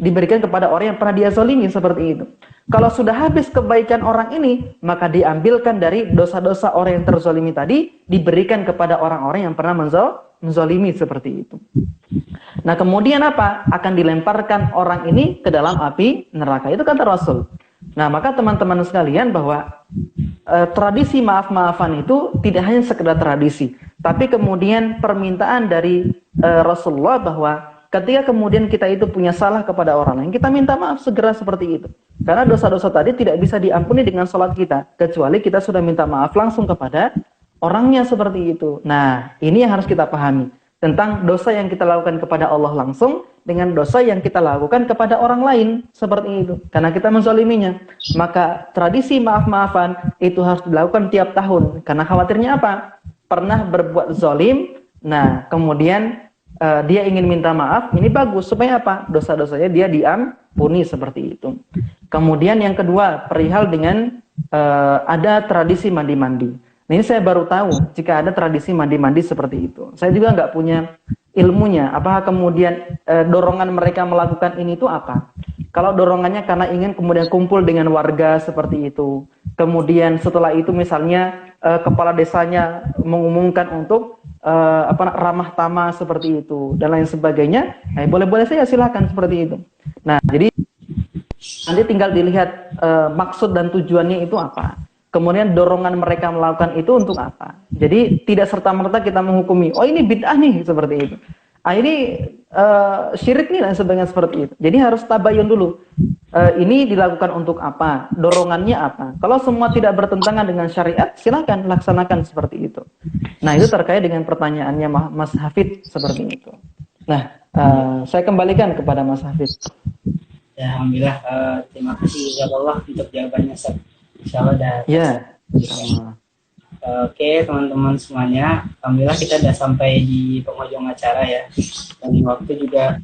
diberikan kepada orang yang pernah dia zalimi seperti itu. Kalau sudah habis kebaikan orang ini, maka diambilkan dari dosa-dosa orang yang terzalimi tadi, diberikan kepada orang-orang yang pernah menzalimi seperti itu. Nah, kemudian apa? Akan dilemparkan orang ini ke dalam api neraka. Itu kata Rasul. Nah, maka teman-teman sekalian bahwa tradisi maaf-maafan itu tidak hanya sekedar tradisi, tapi kemudian permintaan dari Rasulullah bahwa ketika kemudian kita itu punya salah kepada orang lain, kita minta maaf segera seperti itu. Karena dosa-dosa tadi tidak bisa diampuni dengan sholat kita, kecuali kita sudah minta maaf langsung kepada orangnya seperti itu. Nah, ini yang harus kita pahami tentang dosa yang kita lakukan kepada Allah langsung dengan dosa yang kita lakukan kepada orang lain seperti itu. Karena kita menzaliminya, maka tradisi maaf-maafan itu harus dilakukan tiap tahun. Karena khawatirnya apa? Pernah berbuat zalim, nah kemudian dia ingin minta maaf, ini bagus supaya apa? Dosa-dosanya dia diampuni seperti itu. Kemudian yang kedua, perihal dengan ada tradisi mandi-mandi. Ini saya baru tahu jika ada tradisi mandi-mandi seperti itu. Saya juga nggak punya ilmunya. Apakah kemudian dorongan mereka melakukan ini itu apa? Kalau dorongannya karena ingin kemudian kumpul dengan warga seperti itu, kemudian setelah itu misalnya kepala desanya mengumumkan untuk ramah tamah seperti itu dan lain sebagainya, boleh-boleh saja silakan seperti itu. Nah, jadi nanti tinggal dilihat maksud dan tujuannya itu apa. Kemudian dorongan mereka melakukan itu untuk apa. Jadi tidak serta-merta kita menghukumi, oh ini bid'ah nih, seperti itu. Ini syirik nih dan sebagainya seperti itu. Jadi harus tabayun dulu. Ini dilakukan untuk apa? Dorongannya apa? Kalau semua tidak bertentangan dengan syariat, silakan laksanakan seperti itu. Nah, itu terkait dengan pertanyaannya Mas Hafid seperti itu. Nah, saya kembalikan kepada Mas Hafid. Ya, alhamdulillah, terima kasih ya Allah untuk jawabannya. Insyaallah dah. Ya, insyaallah. Oke, teman-teman semuanya, alhamdulillah kita sudah sampai di penghujung acara ya. Dan waktu juga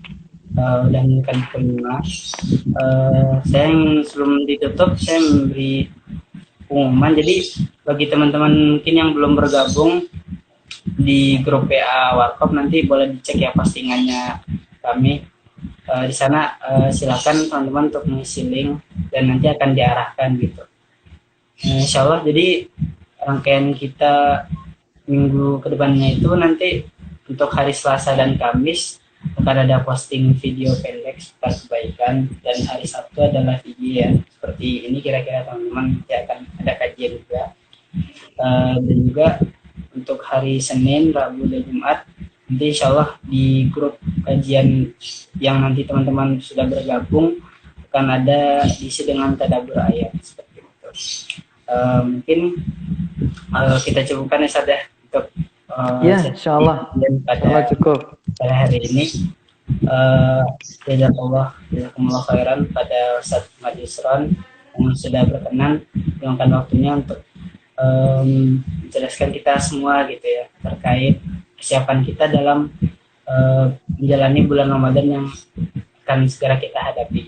udah menunjukkan pukul 5. Saya sebelum ditutup, saya memberi pengumuman. Jadi bagi teman-teman mungkin yang belum bergabung di grup PA Warkop, nanti boleh dicek ya postingannya kami. Di sana silakan teman-teman untuk mengisi link dan nanti akan diarahkan gitu. Insya Allah, jadi rangkaian kita minggu kedepannya itu nanti untuk hari Selasa dan Kamis akan ada posting video pendek seputar kebaikan, dan hari Sabtu adalah video ya seperti ini kira-kira teman-teman, nanti akan ada kajian juga. Dan juga untuk hari Senin, Rabu, dan Jumat nanti insya Allah di grup kajian yang nanti teman-teman sudah bergabung akan ada diisi dengan tadabbur ayat seperti itu. Mungkin kita cukupkan ya saja untuk insyaallah cukup pada hari ini. Jazakallah khairan pada Ustaz Majisron yang sudah berkenan meluangkan waktunya untuk menjelaskan kita semua gitu ya terkait kesiapan kita dalam menjalani bulan Ramadan yang akan segera kita hadapi.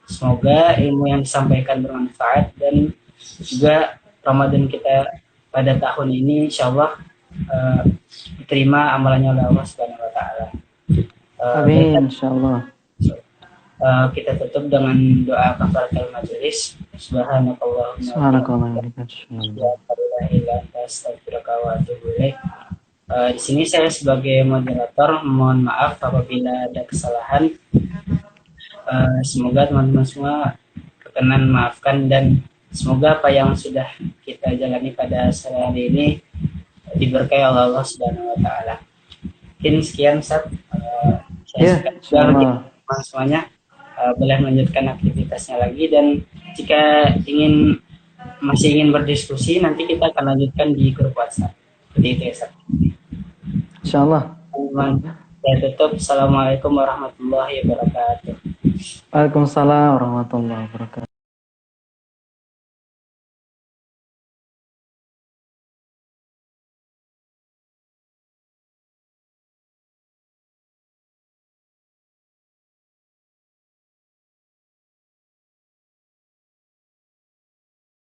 Semoga ilmu yang disampaikan bermanfaat dan juga Ramadan kita pada tahun ini insya Allah diterima amalannya oleh Allah Subhanahu wa Ta'ala. Amin, insya Allah. Kita tutup dengan doa kafaratul majelis. Subhanakallahumma di sini saya sebagai moderator mohon maaf apabila ada kesalahan. Semoga teman-teman semua berkenan maafkan, dan semoga apa yang sudah kita jalani pada sore hari ini diberkahi oleh Allah Subhanahu wa Ta'ala. Mungkin sekian Ustaz. Saya teman semuanya boleh melanjutkan aktivitasnya lagi, dan jika masih ingin berdiskusi nanti kita akan lanjutkan di grup WhatsApp. Seperti itu ya Ustaz. Insyaallah. Saya tutup. Assalamualaikum warahmatullahi wabarakatuh. Waalaikumsalam warahmatullahi wabarakatuh.